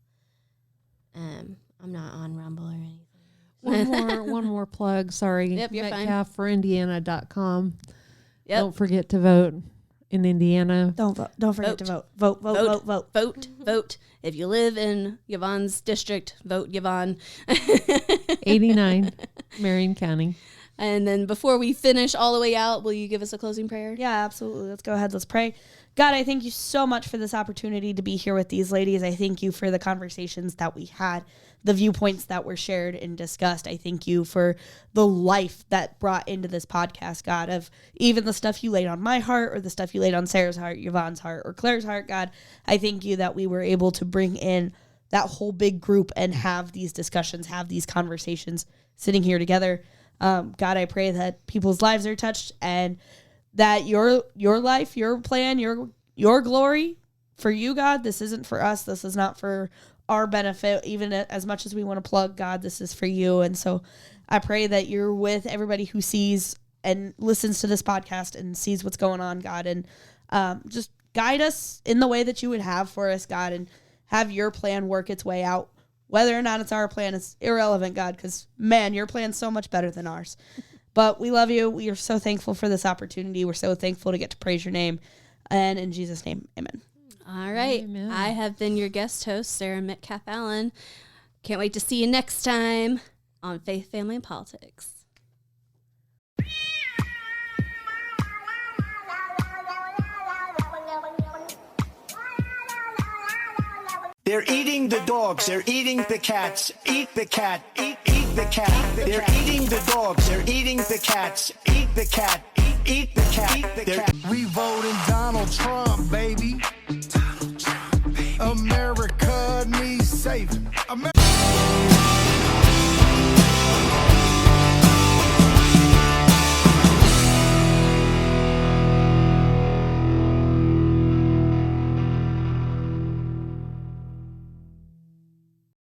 I'm not on Rumble or anything. One more plug. Sorry. Yep, you're fine. MetcalfForIndiana.com. Yep. Don't forget to vote in Indiana. Don't vote. Don't forget to vote. Vote. Vote. Vote. Vote. Vote, vote. If you live in Yvonne's district, vote Yvonne. 89, Marion County. And then before we finish all the way out, will you give us a closing prayer? Yeah, absolutely. Let's go ahead. Let's pray. God, I thank you so much for this opportunity to be here with these ladies. I thank you for the conversations that we had, the viewpoints that were shared and discussed. I thank you for the life that brought into this podcast, God, of even the stuff you laid on my heart or the stuff you laid on Sarah's heart, Yvonne's heart, or Claire's heart, God. I thank you that we were able to bring in that whole big group and have these discussions, have these conversations sitting here together. God, I pray that people's lives are touched and that your life, your plan, your glory for you, God, this isn't for us. This is not for our benefit, even as much as we want to plug, God, this is for you. And so I pray that you're with everybody who sees and listens to this podcast and sees what's going on, God, and just guide us in the way that you would have for us, God, and have your plan work its way out. Whether or not it's our plan is irrelevant, God, because, man, your plan's so much better than ours. But we love you. We are so thankful for this opportunity. We're so thankful to get to praise your name. And in Jesus' name, amen. All right. Amen. I have been your guest host, Sarah Metcalf Allen. Can't wait to see you next time on Faith, Family, and Politics. They're eating the dogs, they're eating the cats. Eat the cat, eat the cat. They're eating the dogs, they're eating the cats. Eat the cat, eat the cat. We voting Donald Trump, baby.